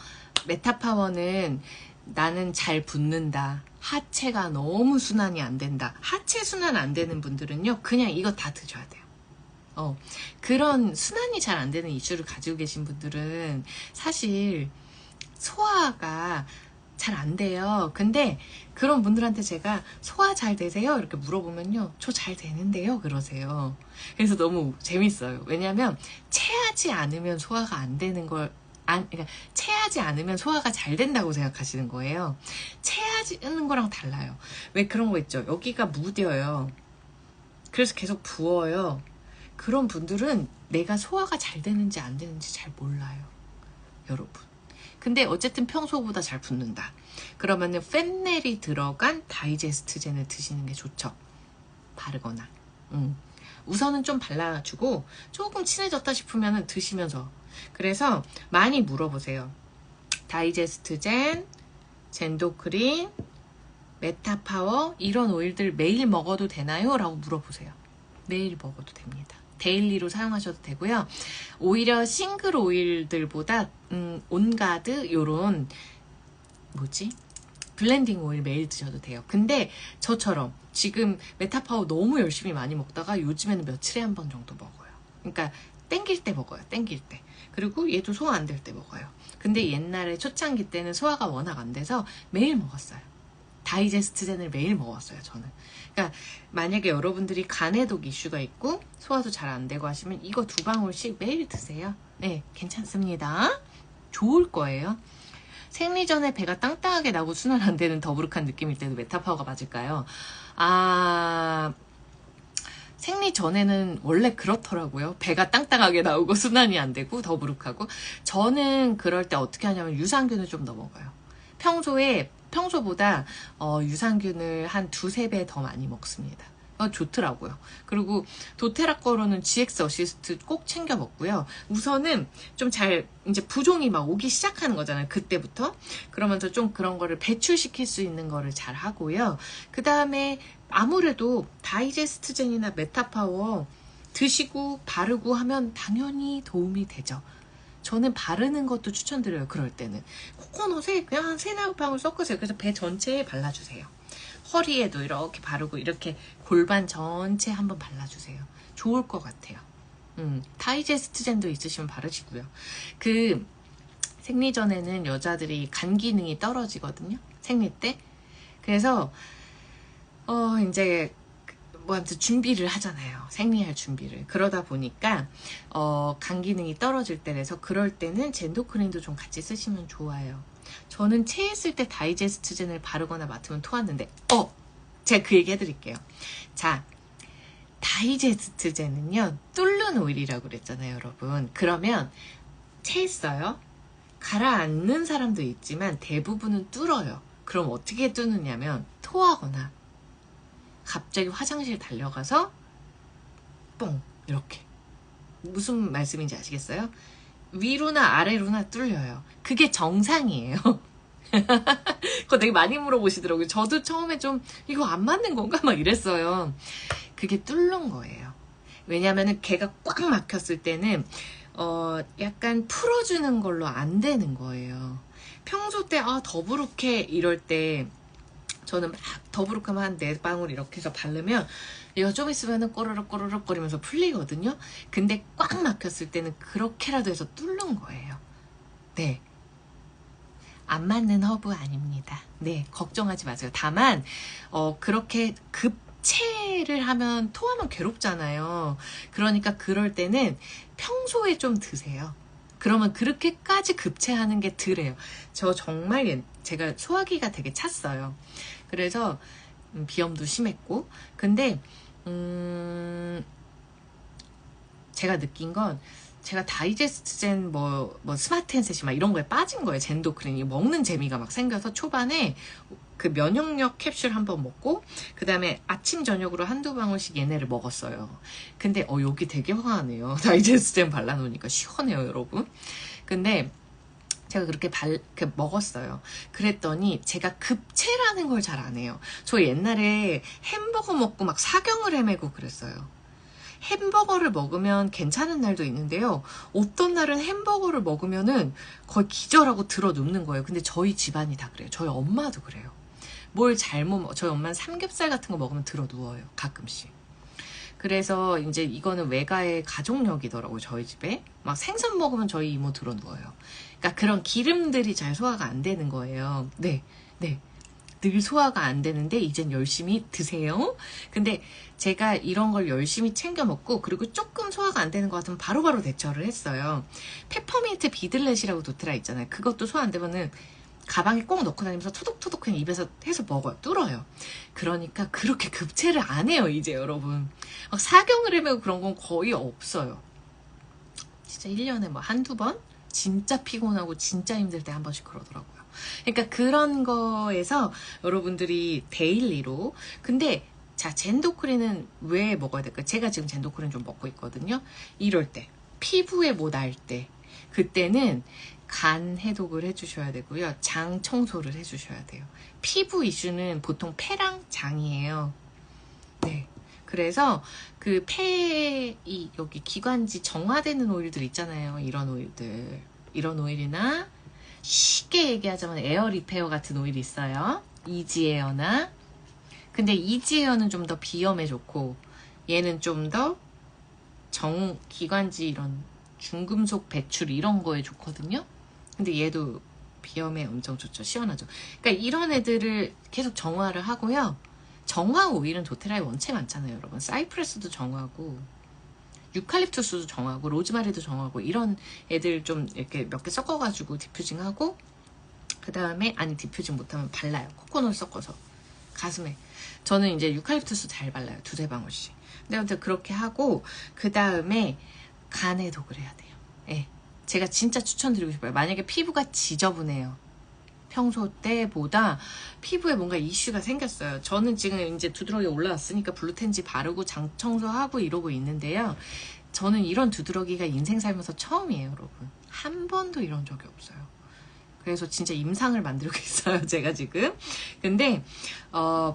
메타파워는 나는 잘 붓는다. 하체가 너무 순환이 안 된다. 하체 순환 안 되는 분들은요. 그냥 이거 다 드셔야 돼요. 그런 순환이 잘 안 되는 이슈를 가지고 계신 분들은 사실 소화가 잘 안 돼요. 근데 그런 분들한테 제가 소화 잘 되세요? 이렇게 물어보면요. 저 잘 되는데요? 그러세요. 그래서 너무 재밌어요. 왜냐하면 체하지 않으면 소화가 안 되는 걸 그러니까 체하지 않으면 소화가 잘 된다고 생각하시는 거예요. 체하는 거랑 달라요. 왜 그런 거 있죠? 여기가 무뎌요. 그래서 계속 부어요. 그런 분들은 내가 소화가 잘 되는지 안 되는지 잘 몰라요. 여러분. 근데 어쨌든 평소보다 잘 붓는다. 그러면은 펜넬이 들어간 다이제스트젠을 드시는 게 좋죠. 바르거나. 우선은 좀 발라주고 조금 친해졌다 싶으면 드시면서. 그래서 많이 물어보세요. 다이제스트젠, 젠도크린, 메타파워 이런 오일들 매일 먹어도 되나요? 라고 물어보세요. 매일 먹어도 됩니다. 데일리로 사용하셔도 되고요. 오히려 싱글 오일들보다 온가드 요런 블렌딩 오일 매일 드셔도 돼요. 근데 저처럼 지금 메타파워 너무 열심히 많이 먹다가 요즘에는 며칠에 한 번 정도 먹어요. 그러니까 땡길 때 먹어요. 땡길 때. 그리고 얘도 소화 안 될 때 먹어요. 근데 옛날에 초창기 때는 소화가 워낙 안 돼서 매일 먹었어요. 다이제스트젠을 매일 먹었어요. 저는. 그러니까 만약에 여러분들이 간해독 이슈가 있고 소화도 잘 안 되고 하시면 이거 2방울씩 매일 드세요. 네, 괜찮습니다. 좋을 거예요. 생리 전에 배가 땅땅하게 나고 순환 안 되는 더부룩한 느낌일 때도 메타파워가 맞을까요? 생리 전에는 원래 그렇더라고요. 배가 땅땅하게 나오고 순환이 안 되고 더부룩하고. 저는 그럴 때 어떻게 하냐면 유산균을 좀 넣어 먹어요. 평소보다 유산균을 한 2~3배 더 많이 먹습니다. 좋더라고요. 그리고 도테라 거로는 GX 어시스트 꼭 챙겨 먹고요. 우선은 좀 잘 이제 부종이 막 오기 시작하는 거잖아요. 그때부터. 그러면서 좀 그런 거를 배출시킬 수 있는 거를 잘 하고요. 그 다음에 아무래도 다이제스트젠이나 메타파워 드시고 바르고 하면 당연히 도움이 되죠. 저는 바르는 것도 추천드려요. 그럴 때는 코코넛에 그냥 한 3~4방울 섞으세요. 그래서 배 전체에 발라주세요. 허리에도 이렇게 바르고 이렇게 골반 전체 한번 발라주세요. 좋을 것 같아요. 다이제스트젠도 있으시면 바르시고요. 그 생리 전에는 여자들이 간 기능이 떨어지거든요. 생리 때. 그래서 이제 뭐한테 준비를 하잖아요. 생리할 준비를. 그러다 보니까 간 기능이 떨어질 때라서 그럴 때는 젠도크린도 좀 같이 쓰시면 좋아요. 저는 체했을 때 다이제스트젠을 바르거나 맡으면 토하는데 제가 그 얘기 해드릴게요. 자, 다이제스트젠은요 뚫는 오일이라고 그랬잖아요, 여러분. 그러면 체했어요. 가라앉는 사람도 있지만 대부분은 뚫어요. 그럼 어떻게 뚫느냐면 토하거나 갑자기 화장실 달려가서 뽕 이렇게. 무슨 말씀인지 아시겠어요? 위로나 아래로나 뚫려요. 그게 정상이에요. 그거 되게 많이 물어보시더라고요. 저도 처음에 좀 이거 안 맞는 건가 막 이랬어요. 그게 뚫는 거예요. 왜냐면은 걔가 꽉 막혔을 때는 약간 풀어주는 걸로 안 되는 거예요. 평소 때 더부룩해 이럴 때 저는 막 더부룩하면 한 4방울 이렇게 해서 바르면 얘가 좀 있으면은 꼬르륵 거리면서 풀리거든요. 근데 꽉 막혔을 때는 그렇게라도 해서 뚫는 거예요. 네. 안 맞는 허브 아닙니다. 네, 걱정하지 마세요. 다만 그렇게 급체를 하면 토하면 괴롭잖아요. 그러니까 그럴 때는 평소에 좀 드세요. 그러면 그렇게까지 급체하는 게 덜해요. 저 정말 제가 소화기가 되게 찼어요. 그래서 비염도 심했고, 근데 제가 느낀 건 제가 다이제스트젠 스마트 앤셋이 막 이런 거에 빠진 거예요. 젠도크린이 먹는 재미가 막 생겨서 초반에 그 면역력 캡슐 한번 먹고 그 다음에 아침 저녁으로 1~2방울씩 얘네를 먹었어요. 근데 여기 되게 화하네요. 다이제스트젠 발라놓으니까 시원해요, 여러분. 근데 제가 그렇게 먹었어요. 그랬더니 제가 급체라는 걸 잘 안 해요. 저 옛날에 햄버거 먹고 막 사경을 헤매고 그랬어요. 햄버거를 먹으면 괜찮은 날도 있는데요. 어떤 날은 햄버거를 먹으면은 거의 기절하고 들어 눕는 거예요. 근데 저희 집안이 다 그래요. 저희 엄마도 그래요. 저희 엄마는 삼겹살 같은 거 먹으면 들어 누워요. 가끔씩. 그래서 이제 이거는 외가의 가족력이더라고요. 저희 집에. 막 생선 먹으면 저희 이모 들어 누워요. 그러니까 그런 기름들이 잘 소화가 안 되는 거예요. 네. 네. 늘 소화가 안 되는데 이젠 열심히 드세요. 근데 제가 이런 걸 열심히 챙겨 먹고 그리고 조금 소화가 안 되는 것 같으면 바로바로 대처를 했어요. 페퍼민트 비들렛이라고 도트라 있잖아요. 그것도 소화 안 되면은 가방에 꼭 넣고 다니면서 토독토독 그냥 입에서 해서 먹어요. 뚫어요. 그러니까 그렇게 급체를 안 해요. 이제 여러분. 막 사경을 헤매고 그런 건 거의 없어요. 진짜 1년에 뭐 한두 번? 진짜 피곤하고 진짜 힘들 때 한 번씩 그러더라고요. 그러니까 그런 거에서 여러분들이 데일리로 근데 자 젠도크린은 왜 먹어야 될까요? 제가 지금 젠도크린 좀 먹고 있거든요. 이럴 때 피부에 뭐 날 때 그때는 간 해독을 해주셔야 되고요. 장 청소를 해주셔야 돼요. 피부 이슈는 보통 폐랑 장이에요. 네. 그래서 그 폐, 여기 기관지 정화되는 오일들 있잖아요. 이런 오일들. 이런 오일이나 쉽게 얘기하자면 에어 리페어 같은 오일이 있어요. 이지에어나. 근데 이지에어는 좀 더 비염에 좋고 얘는 좀 더 기관지 이런 중금속 배출 이런 거에 좋거든요. 근데 얘도 비염에 엄청 좋죠. 시원하죠. 그러니까 이런 애들을 계속 정화를 하고요. 정화 오일은 도테라에 원체 많잖아요, 여러분. 사이프레스도 정화고, 유칼립투스도 정화고, 로즈마리도 정화고 이런 애들 좀 이렇게 몇 개 섞어가지고 디퓨징하고 그 다음에 아니 디퓨징 못하면 발라요. 코코넛 섞어서 가슴에. 저는 이제 유칼립투스 잘 발라요. 2-3방울씩. 근데 아무튼 그렇게 하고 그 다음에 간 해독을 해야 돼요. 예. 제가 진짜 추천드리고 싶어요. 만약에 피부가 지저분해요. 평소 때보다 피부에 뭔가 이슈가 생겼어요. 저는 지금 이제 두드러기 올라왔으니까 블루텐지 바르고 장 청소하고 이러고 있는데요. 저는 이런 두드러기가 인생 살면서 처음이에요, 여러분. 한 번도 이런 적이 없어요. 그래서 진짜 임상을 만들고 있어요, 제가 지금. 근데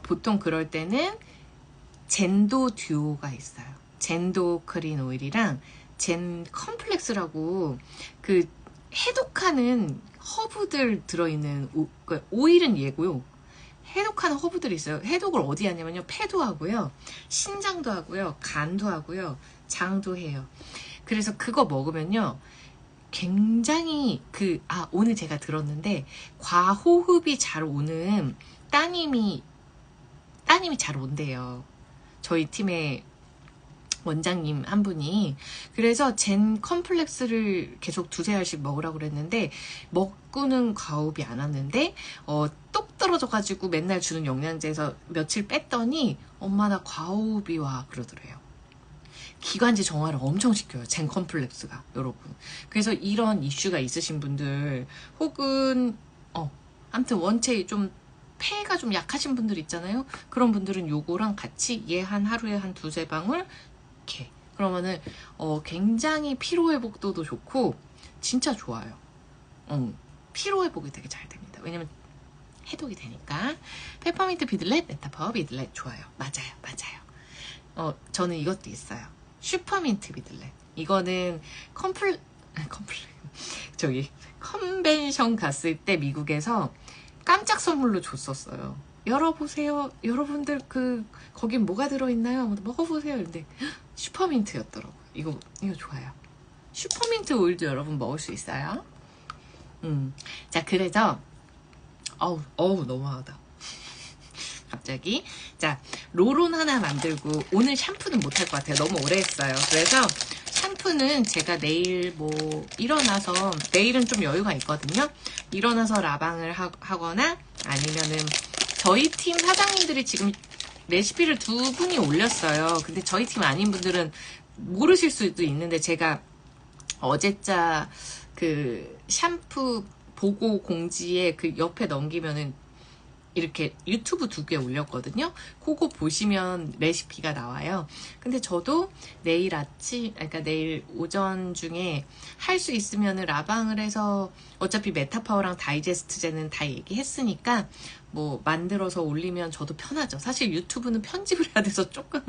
보통 그럴 때는 젠도 듀오가 있어요. 젠도 크린 오일이랑 젠 컴플렉스라고 그 해독하는 허브들 들어있는 오일은 얘고요. 해독하는 허브들이 있어요. 해독을 어디 하냐면요. 폐도 하고요. 신장도 하고요. 간도 하고요. 장도 해요. 그래서 그거 먹으면요. 굉장히 오늘 제가 들었는데 과호흡이 잘 오는 따님이 잘 온대요. 저희 팀에 원장님 한 분이. 그래서 젠 컴플렉스를 계속 2-3알씩 먹으라고 그랬는데 먹고는 과호흡이 안 왔는데 똑 떨어져가지고 맨날 주는 영양제에서 며칠 뺐더니 엄마 나 과호흡이 와 그러더래요. 기관지 정화를 엄청 시켜요. 젠 컴플렉스가 여러분. 그래서 이런 이슈가 있으신 분들 혹은 아무튼 원체 좀 폐가 좀 약하신 분들 있잖아요. 그런 분들은 요거랑 같이 얘 하루에 한 2-3방울 이렇게 그러면은 굉장히 피로회복도도 좋고 진짜 좋아요. 피로회복이 되게 잘 됩니다. 왜냐면 해독이 되니까. 페퍼민트 비들렛, 메타파워 비들렛 좋아요. 맞아요. 저는 이것도 있어요. 슈퍼민트 비들렛. 이거는 컨벤션 갔을 때 미국에서 깜짝 선물로 줬었어요. 열어보세요. 여러분들 거긴 뭐가 들어있나요? 먹어보세요. 근데 슈퍼민트였더라고요. 이거 좋아요. 슈퍼민트 오일도 여러분 먹을 수 있어요. 자, 그래서 어우 너무하다. 갑자기. 자, 롤온 하나 만들고 오늘 샴푸는 못할 것 같아요. 너무 오래 했어요. 그래서 샴푸는 제가 내일 일어나서 내일은 좀 여유가 있거든요. 일어나서 라방을 하거나 아니면은 저희 팀 사장님들이 지금 레시피를 2분이 올렸어요. 근데 저희 팀 아닌 분들은 모르실 수도 있는데 제가 어제자 샴푸 보고 공지에 옆에 넘기면은 이렇게 유튜브 2개 올렸거든요. 그거 보시면 레시피가 나와요. 근데 저도 내일 그러니까 내일 오전 중에 할 수 있으면 라방을 해서 어차피 메타파워랑 다이제스트제는 다 얘기했으니까 만들어서 올리면 저도 편하죠. 사실 유튜브는 편집을 해야 돼서 조금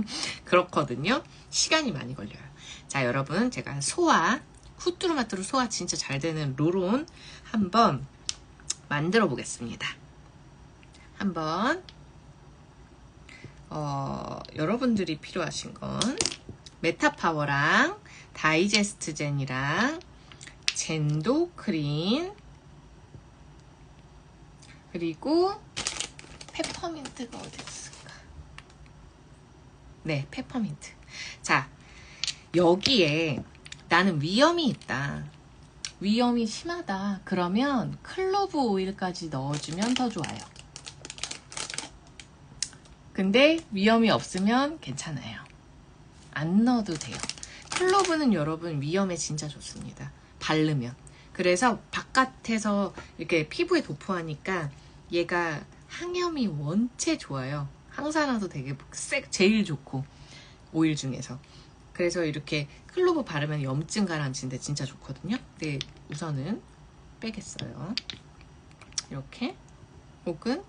그렇거든요. 시간이 많이 걸려요. 자, 여러분 제가 후뚜루마뚜루 소화 진짜 잘 되는 롤온 한번 만들어 보겠습니다. 한번 여러분들이 필요하신 건 메타파워랑 다이제스트 젠이랑 젠도크린 그리고 페퍼민트가 어디 있을까? 네, 페퍼민트. 자, 여기에 나는 위염이 있다. 위염이 심하다. 그러면 클로브 오일까지 넣어주면 더 좋아요. 근데 위염이 없으면 괜찮아요. 안 넣어도 돼요. 클로브는 여러분 위염에 진짜 좋습니다. 바르면. 그래서 바깥에서 이렇게 피부에 도포하니까 얘가 항염이 원체 좋아요. 항산화도 되게 제일 좋고 오일 중에서. 그래서 이렇게 클로브 바르면 염증 가라앉히는데 진짜 좋거든요. 근데 우선은 빼겠어요. 이렇게. 혹은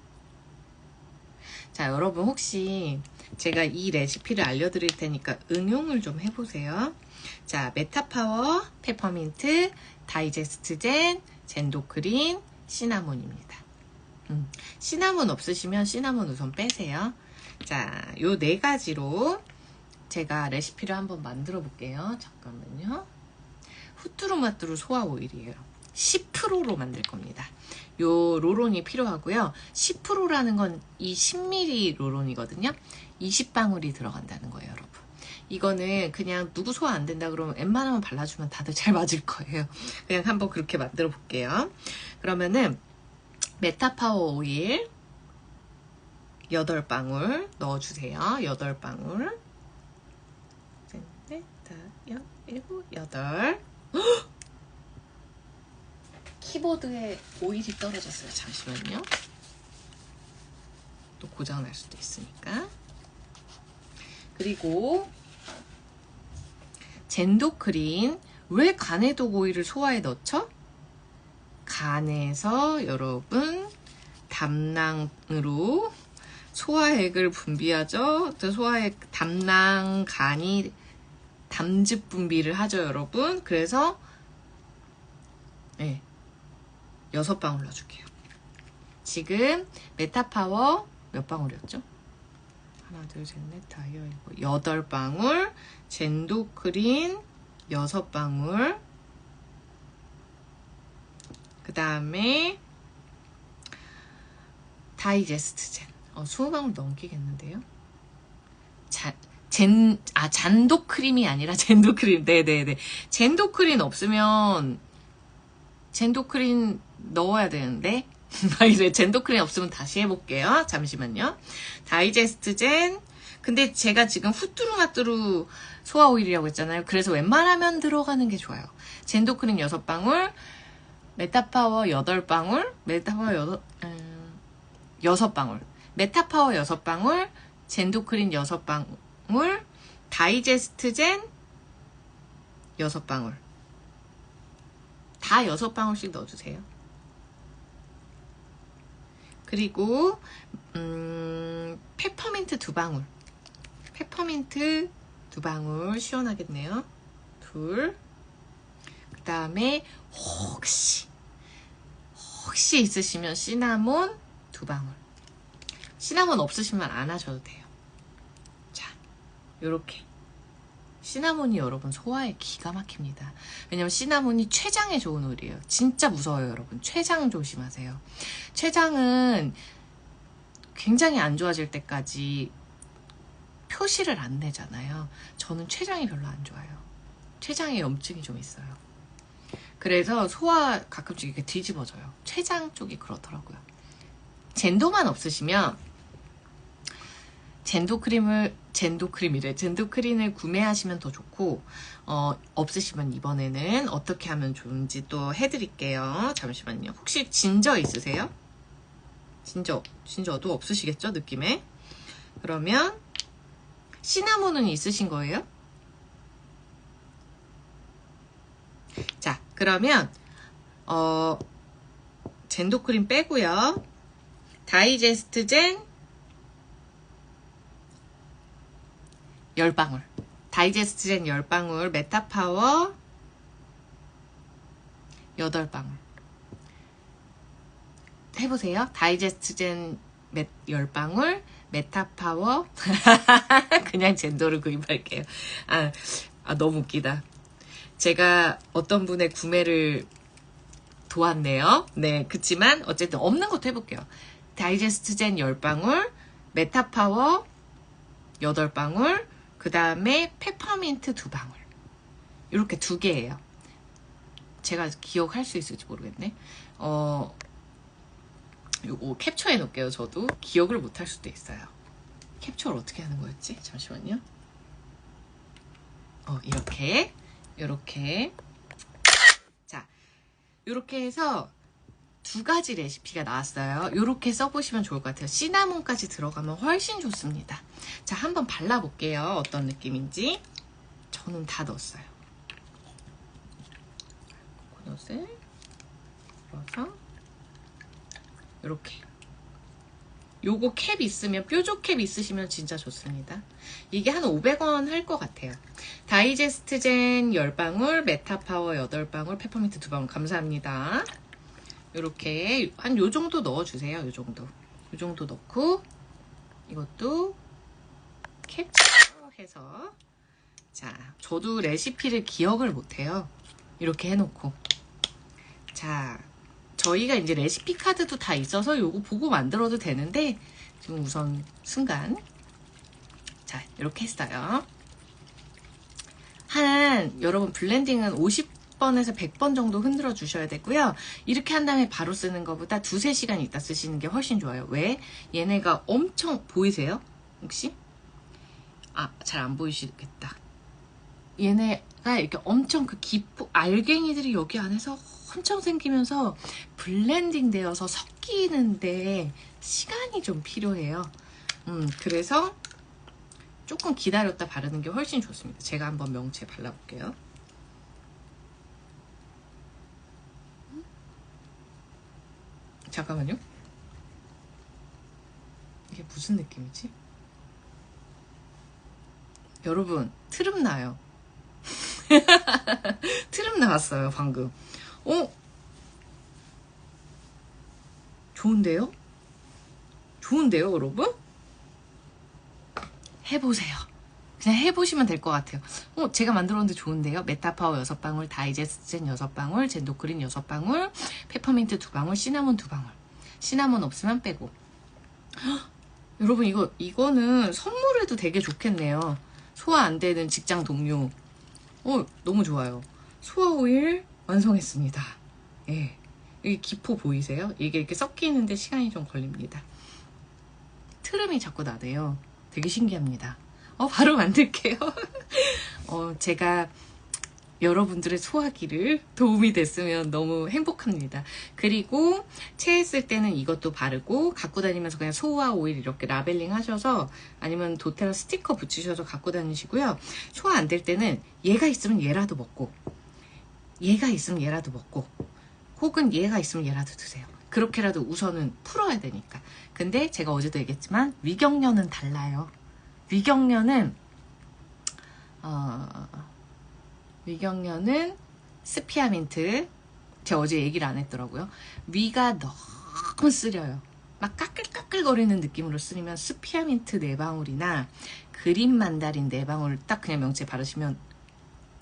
자, 여러분 혹시 제가 이 레시피를 알려드릴 테니까 응용을 좀 해보세요. 자, 메타파워, 페퍼민트, 다이제스트 젠, 젠도크린, 시나몬입니다. 시나몬 없으시면 시나몬 우선 빼세요. 자, 요 네 가지로 제가 레시피를 한번 만들어 볼게요. 잠깐만요. 후뚜루마뚜루 소화 오일이에요. 10%로 만들 겁니다. 요 로론이 필요하고요. 10%라는 건 이 10ml 로론이거든요. 20방울이 들어간다는 거예요, 여러분. 이거는 그냥 누구 소화 안 된다 그러면 웬만하면 발라주면 다들 잘 맞을 거예요. 그냥 한번 그렇게 만들어 볼게요. 그러면은 메타파워 오일 8방울 넣어주세요. 8방울. 셋, 넷, 다섯, 일곱, 여덟. 키보드에 오일이 떨어졌어요. 잠시만요. 또 고장날 수도 있으니까. 그리고 젠도크린. 왜 간에도 오일을 소화에 넣죠? 간에서 여러분 담낭으로 소화액을 분비하죠. 소화액 담낭 간이 담즙 분비를 하죠, 여러분. 그래서 네, 6방울 넣어줄게요. 지금 메타파워 몇 방울이었죠? 하나, 둘, 셋, 넷, 다, 일곱, 8방울, 젠도크린 6방울, 그 다음에 다이제스트 젠. 20방울 넘기겠는데요? 잔도크림이 아니라 젠도크림. 네네네. 젠도크림 없으면 젠도크림 넣어야 되는데 이래 젠도크림 없으면 다시 해볼게요. 잠시만요. 다이제스트 젠. 근데 제가 지금 후뚜루마뚜루 소화 오일이라고 했잖아요. 그래서 웬만하면 들어가는 게 좋아요. 젠도크림 6방울, 메타파워 8방울, 메타파워 6방울, 메타파워 6방울, 젠도크린 6방울, 다이제스트 젠 6방울. 다 6방울씩 넣어주세요. 그리고 페퍼민트 2방울. 페퍼민트 2방울 시원하겠네요. 둘. 그 다음에 혹시 있으시면 시나몬 2방울. 시나몬 없으시면 안 하셔도 돼요. 자, 요렇게. 시나몬이 여러분 소화에 기가 막힙니다. 왜냐면 시나몬이 췌장에 좋은 오일이에요. 진짜 무서워요, 여러분. 췌장 조심하세요. 췌장은 굉장히 안 좋아질 때까지 표시를 안 내잖아요. 저는 췌장이 별로 안 좋아요. 췌장에 염증이 좀 있어요. 그래서 소화 가끔씩 이렇게 뒤집어져요. 췌장 쪽이 그렇더라고요. 젠도만 없으시면 젠도크림을 구매하시면 더 좋고, 없으시면 이번에는 어떻게 하면 좋은지 또 해드릴게요. 잠시만요. 혹시 진저 있으세요? 진저도 없으시겠죠? 느낌에. 그러면 시나몬은 있으신 거예요? 자, 그러면 젠도크림 빼고요. 다이제스트 젠 10방울, 다이제스트 젠 10방울, 메타파워 8방울 해보세요. 다이제스트 젠 10방울 메타파워 그냥 젠더를 구입할게요. 너무 웃기다. 제가 어떤 분의 구매를 도왔네요. 네, 그치만 어쨌든 없는 것도 해볼게요. 다이제스트 젠 10방울, 메타파워 8방울, 그 다음에 페퍼민트 2방울. 이렇게 2개예요. 제가 기억할 수 있을지 모르겠네. 요거 캡처해 놓을게요. 저도 기억을 못할 수도 있어요. 캡처를 어떻게 하는 거였지? 잠시만요. 이렇게 자, 이렇게 해서 2가지 레시피가 나왔어요. 이렇게 써보시면 좋을 것 같아요. 시나몬까지 들어가면 훨씬 좋습니다. 자, 한번 발라볼게요. 어떤 느낌인지. 저는 다 넣었어요. 코코넛을 넣어서 이렇게. 요거 캡 있으면, 뾰족 캡 있으시면 진짜 좋습니다. 이게 한 500원 할 것 같아요. 다이제스트 젠 10방울, 메타파워 8방울, 페퍼민트 2방울. 감사합니다. 요렇게 한 요 정도 넣어주세요. 요 정도 넣고, 이것도 캡처해서. 자, 저도 레시피를 기억을 못해요. 이렇게 해놓고. 자, 저희가 이제 레시피 카드도 다 있어서 요거 보고 만들어도 되는데, 지금 우선 순간. 자, 이렇게 했어요. 여러분 블렌딩은 50번에서 100번 정도 흔들어 주셔야 되고요. 이렇게 한 다음에 바로 쓰는 것보다 2-3시간 있다 쓰시는 게 훨씬 좋아요. 왜? 얘네가 엄청, 보이세요? 혹시? 잘 안 보이시겠다. 얘네가 이렇게 엄청 알갱이들이 여기 안에서 엄청 생기면서 블렌딩 되어서 섞이는데 시간이 좀 필요해요. 그래서 조금 기다렸다 바르는 게 훨씬 좋습니다. 제가 한번 명체 발라볼게요. 잠깐만요. 이게 무슨 느낌이지? 여러분, 트름 나요. 트름 나왔어요, 방금. 좋은데요? 좋은데요, 여러분? 해보세요. 그냥 해보시면 될 것 같아요. 제가 만들었는데 좋은데요? 메타파워 6방울, 다이제스트 젠 6방울, 젠도크린 6방울, 페퍼민트 2방울, 시나몬 2방울. 시나몬 없으면 빼고. 여러분, 이거는 선물해도 되게 좋겠네요. 소화 안 되는 직장 동료. 너무 좋아요. 소화 오일 완성했습니다. 예. 여기 기포 보이세요? 이게 이렇게 섞이는데 시간이 좀 걸립니다. 트름이 자꾸 나네요. 되게 신기합니다. 바로 만들게요. 제가 여러분들의 소화기를 도움이 됐으면 너무 행복합니다. 그리고 체했을 때는 이것도 바르고 갖고 다니면서 그냥 소화 오일 이렇게 라벨링 하셔서, 아니면 도테라 스티커 붙이셔서 갖고 다니시고요. 소화 안 될 때는 얘가 있으면 얘라도 먹고, 얘가 있으면 얘라도 먹고, 혹은 얘가 있으면 얘라도 드세요. 그렇게라도 우선은 풀어야 되니까. 근데 제가 어제도 얘기했지만 위경련은 달라요. 위경련은 스피아민트, 제가 어제 얘기를 안 했더라고요. 위가 너무 쓰려요. 막 까끌까끌거리는 느낌으로 쓰리면 스피아민트 4방울이나 그린 만다린 4방울 딱 그냥 명체 바르시면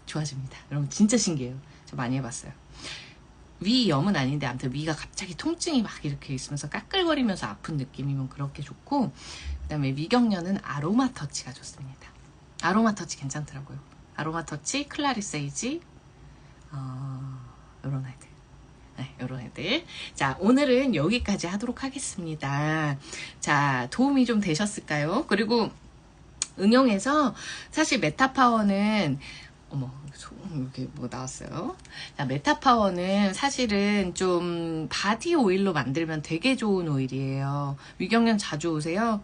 좋아집니다. 여러분 진짜 신기해요. 저 많이 해봤어요. 위염은 아닌데 아무튼 위가 갑자기 통증이 막 이렇게 있으면서 까끌거리면서 아픈 느낌이면 그렇게 좋고, 그 다음에 위경련은 아로마 터치가 좋습니다. 아로마 터치 괜찮더라고요. 아로마 터치, 클라리세이지, 요런 애들. 네, 요런 애들. 자, 오늘은 여기까지 하도록 하겠습니다. 자, 도움이 좀 되셨을까요? 그리고 응용해서 사실 메타파워는, 여기 뭐 나왔어요? 자, 메타파워는 사실은 좀 바디 오일로 만들면 되게 좋은 오일이에요. 위경련 자주 오세요?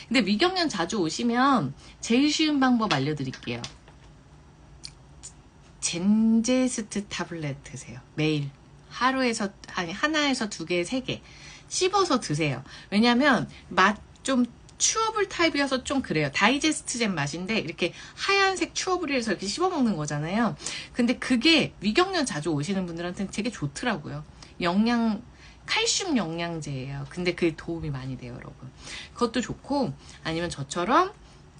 근데 위경련 자주 오시면 제일 쉬운 방법 알려드릴게요. 젠제스트 타블렛 드세요. 매일. 하나에서 2개, 3개 씹어서 드세요. 왜냐면 맛 좀 추어블 타입이어서 좀 그래요. 다이제스트 젠 맛인데 이렇게 하얀색 추어블이라서 이렇게 씹어 먹는 거잖아요. 근데 그게 위경련 자주 오시는 분들한테는 되게 좋더라고요. 칼슘 영양제예요. 근데 그게 도움이 많이 돼요, 여러분. 그것도 좋고, 아니면 저처럼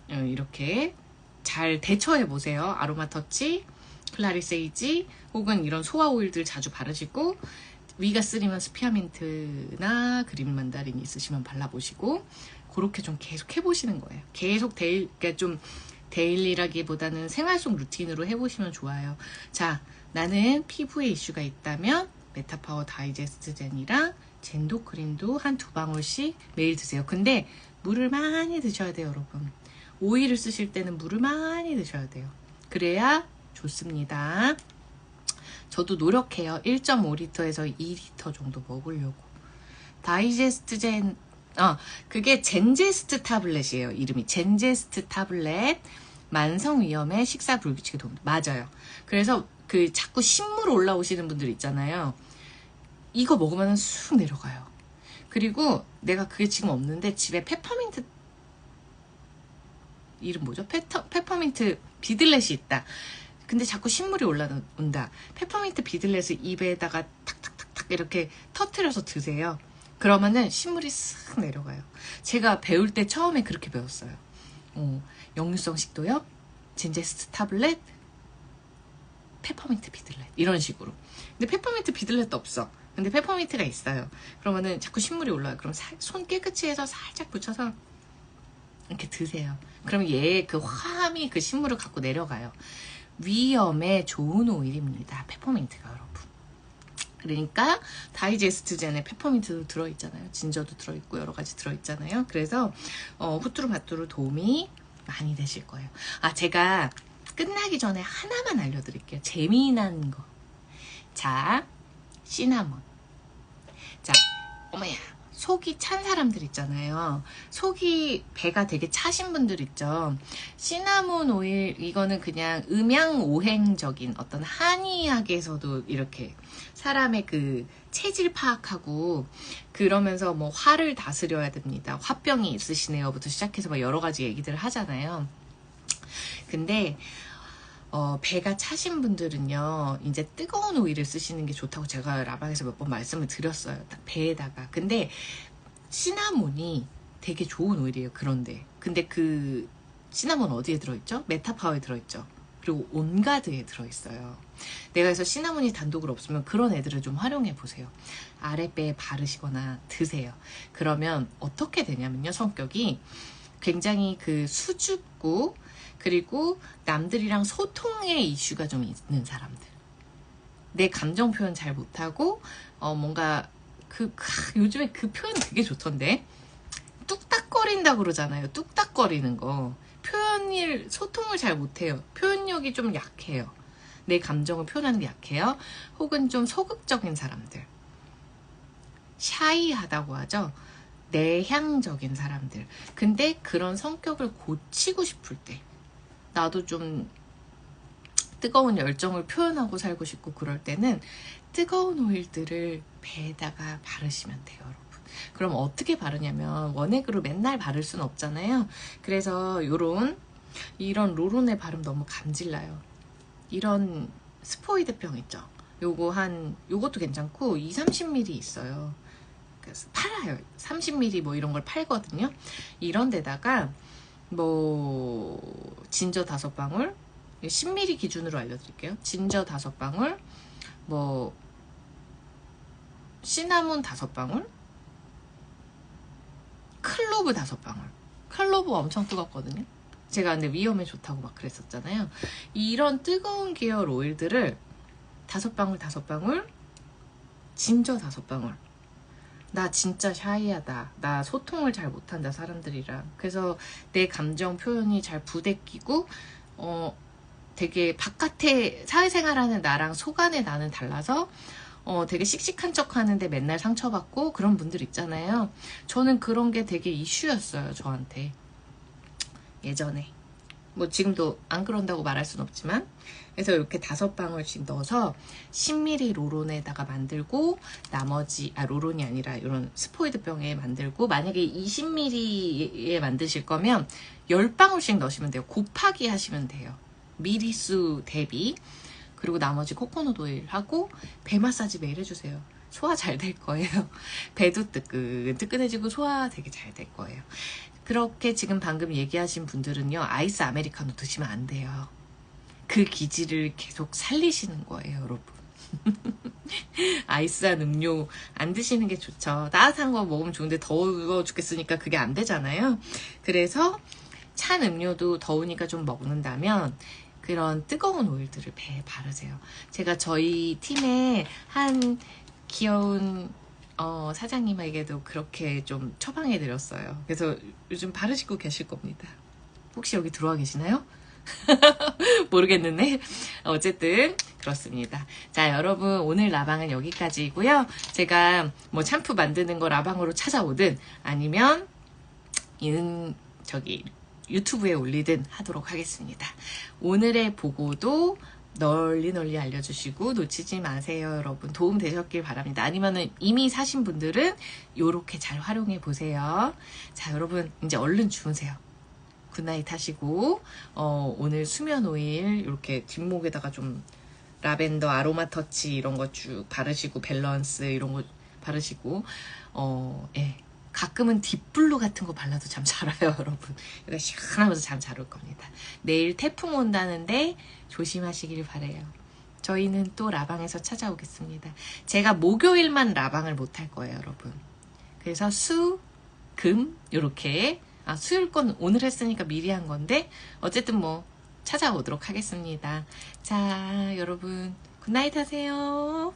이렇게 잘 대처해 보세요. 아로마 터치, 클라리 세이지, 혹은 이런 소화 오일들 자주 바르시고, 위가 쓰리면 스피아민트나 그린 만다린 있으시면 발라보시고, 그렇게 좀 계속 해보시는 거예요. 계속 그러니까 좀 데일리라기보다는 생활 속 루틴으로 해보시면 좋아요. 자, 나는 피부에 이슈가 있다면 메타파워 다이제스트 젠이랑 젠도크린도 한 2방울씩 매일 드세요. 근데 물을 많이 드셔야 돼요, 여러분. 오일을 쓰실 때는 물을 많이 드셔야 돼요. 그래야 좋습니다. 저도 노력해요. 1.5리터에서 2리터 정도 먹으려고. 다이제스트 젠, 그게 젠제스트 타블렛이에요. 이름이 젠제스트 타블렛. 만성 위염에 식사 불규칙에 도움. 맞아요. 그래서 그 자꾸 신물 올라오시는 분들 있잖아요. 이거 먹으면 쑥 내려가요. 그리고 내가 그게 지금 없는데 집에 페퍼민트, 이름 뭐죠? 페퍼민트 비들렛이 있다. 근데 자꾸 신물이 올라온다. 페퍼민트 비들렛을 입에다가 탁탁탁탁 이렇게 터트려서 드세요. 그러면은 신물이 쓱 내려가요. 제가 배울 때 처음에 그렇게 배웠어요. 역류성 식도염, 젠제스트 타블렛, 페퍼민트 비들렛 이런 식으로. 근데 페퍼민트 비들렛도 없어. 근데 페퍼민트가 있어요. 그러면은 자꾸 신물이 올라와요. 그럼 손 깨끗이 해서 살짝 붙여서 이렇게 드세요. 그럼 얘 그 화함이 그 신물을 갖고 내려가요. 위염에 좋은 오일입니다. 페퍼민트가, 여러분. 그러니까 다이제스트젠에 페퍼민트도 들어있잖아요. 진저도 들어있고 여러 가지 들어있잖아요. 그래서 후뚜루마뚜루 도움이 많이 되실 거예요. 제가 끝나기 전에 하나만 알려드릴게요. 재미난 거. 자, 시나몬. 자, 어머야. 속이 찬 사람들 있잖아요. 속이 배가 되게 차신 분들 있죠. 시나몬 오일, 이거는 그냥 음양오행적인 어떤 한의학에서도 이렇게 사람의 그 체질 파악하고 그러면서 뭐 화를 다스려야 됩니다. 화병이 있으시네요부터 시작해서 막 여러 가지 얘기들을 하잖아요. 근데 배가 차신 분들은요, 이제 뜨거운 오일을 쓰시는 게 좋다고 제가 라방에서 몇 번 말씀을 드렸어요. 딱 배에다가. 근데 시나몬이 되게 좋은 오일이에요. 근데 그 시나몬 어디에 들어있죠? 메타파워에 들어있죠. 그리고 온가드에 들어있어요. 내가 그래서 시나몬이 단독으로 없으면 그런 애들을 좀 활용해 보세요. 아랫배에 바르시거나 드세요. 그러면 어떻게 되냐면요, 성격이 굉장히 그 수줍고, 그리고 남들이랑 소통의 이슈가 좀 있는 사람들. 내 감정 표현 잘 못하고, 뭔가, 요즘에 그 표현 되게 좋던데? 뚝딱거린다고 그러잖아요. 뚝딱거리는 거. 소통을 잘 못해요. 표현력이 좀 약해요. 내 감정을 표현하는 게 약해요. 혹은 좀 소극적인 사람들. 샤이하다고 하죠. 내향적인 사람들. 근데 그런 성격을 고치고 싶을 때, 나도 좀 뜨거운 열정을 표현하고 살고 싶고 그럴 때는 뜨거운 오일들을 배에다가 바르시면 돼요, 여러분. 그럼 어떻게 바르냐면 원액으로 맨날 바를 수는 없잖아요. 그래서 이런 로론에 바르면 너무 감질나요. 이런 스포이드병 있죠. 요것도 괜찮고 20-30ml 있어요. 그래서 팔아요. 30ml 뭐 이런 걸 팔거든요. 이런 데다가 뭐 진저 5방울, 10ml 기준으로 알려드릴게요. 진저 5방울, 뭐 시나몬 5방울, 클로브 5방울. 클로브 엄청 뜨겁거든요. 제가 근데 위험에 좋다고 막 그랬었잖아요. 이런 뜨거운 계열 오일들을 5방울, 진저 5방울. 나 진짜 샤이하다. 나 소통을 잘 못한다, 사람들이랑. 그래서 내 감정 표현이 잘 부대끼고, 되게 바깥에 사회생활하는 나랑 속 안에 나는 달라서, 되게 씩씩한 척 하는데 맨날 상처받고 그런 분들 있잖아요. 저는 그런 게 되게 이슈였어요, 저한테. 예전에. 뭐 지금도 안 그런다고 말할 순 없지만. 그래서 이렇게 5방울씩 넣어서 10ml 로론에다가 만들고 나머지 로론이 아니라 이런 스포이드 병에 만들고, 만약에 20ml에 만드실 거면 10방울씩 넣으시면 돼요. 곱하기 하시면 돼요. 미리수 대비. 그리고 나머지 코코넛 오일 하고 배 마사지 매일 해주세요. 소화 잘 될 거예요. 배도 뜨끈뜨끈해지고 소화 되게 잘 될 거예요. 그렇게 지금 방금 얘기하신 분들은요, 아이스 아메리카노 드시면 안 돼요. 그 기질을 계속 살리시는 거예요, 여러분. 아이스한 음료 안 드시는 게 좋죠. 따뜻한 거 먹으면 좋은데 더워 죽겠으니까 그게 안 되잖아요. 그래서 찬 음료도 더우니까 좀 먹는다면 그런 뜨거운 오일들을 배에 바르세요. 제가 저희 팀에 한 귀여운 사장님에게도 그렇게 좀 처방해 드렸어요. 그래서 요즘 바르시고 계실 겁니다. 혹시 여기 들어와 계시나요? 모르겠는데 어쨌든 그렇습니다. 자, 여러분 오늘 라방은 여기까지이고요. 제가 뭐 샴푸 만드는 거 라방으로 찾아오든 아니면 유튜브에 올리든 하도록 하겠습니다. 오늘의 보고도 널리 알려주시고 놓치지 마세요, 여러분. 도움 되셨길 바랍니다. 아니면은 이미 사신 분들은 요렇게 잘 활용해 보세요. 자, 여러분 이제 얼른 주무세요. 굿나잇 하시고 오늘 수면 오일 이렇게 뒷목에다가 좀 라벤더 아로마 터치 이런 거 쭉 바르시고 밸런스 이런 거 바르시고 예. 가끔은 딥블루 같은 거 발라도 잠 잘 와요, 여러분. 그러니까 시원하면서 잠 잘 올 겁니다. 내일 태풍 온다는데 조심하시길 바래요. 저희는 또 라방에서 찾아오겠습니다. 제가 목요일만 라방을 못 할 거예요, 여러분. 그래서 수, 금 이렇게 수요일 건 오늘 했으니까 미리 한 건데 어쨌든 뭐 찾아오도록 하겠습니다. 자, 여러분 굿나잇 하세요.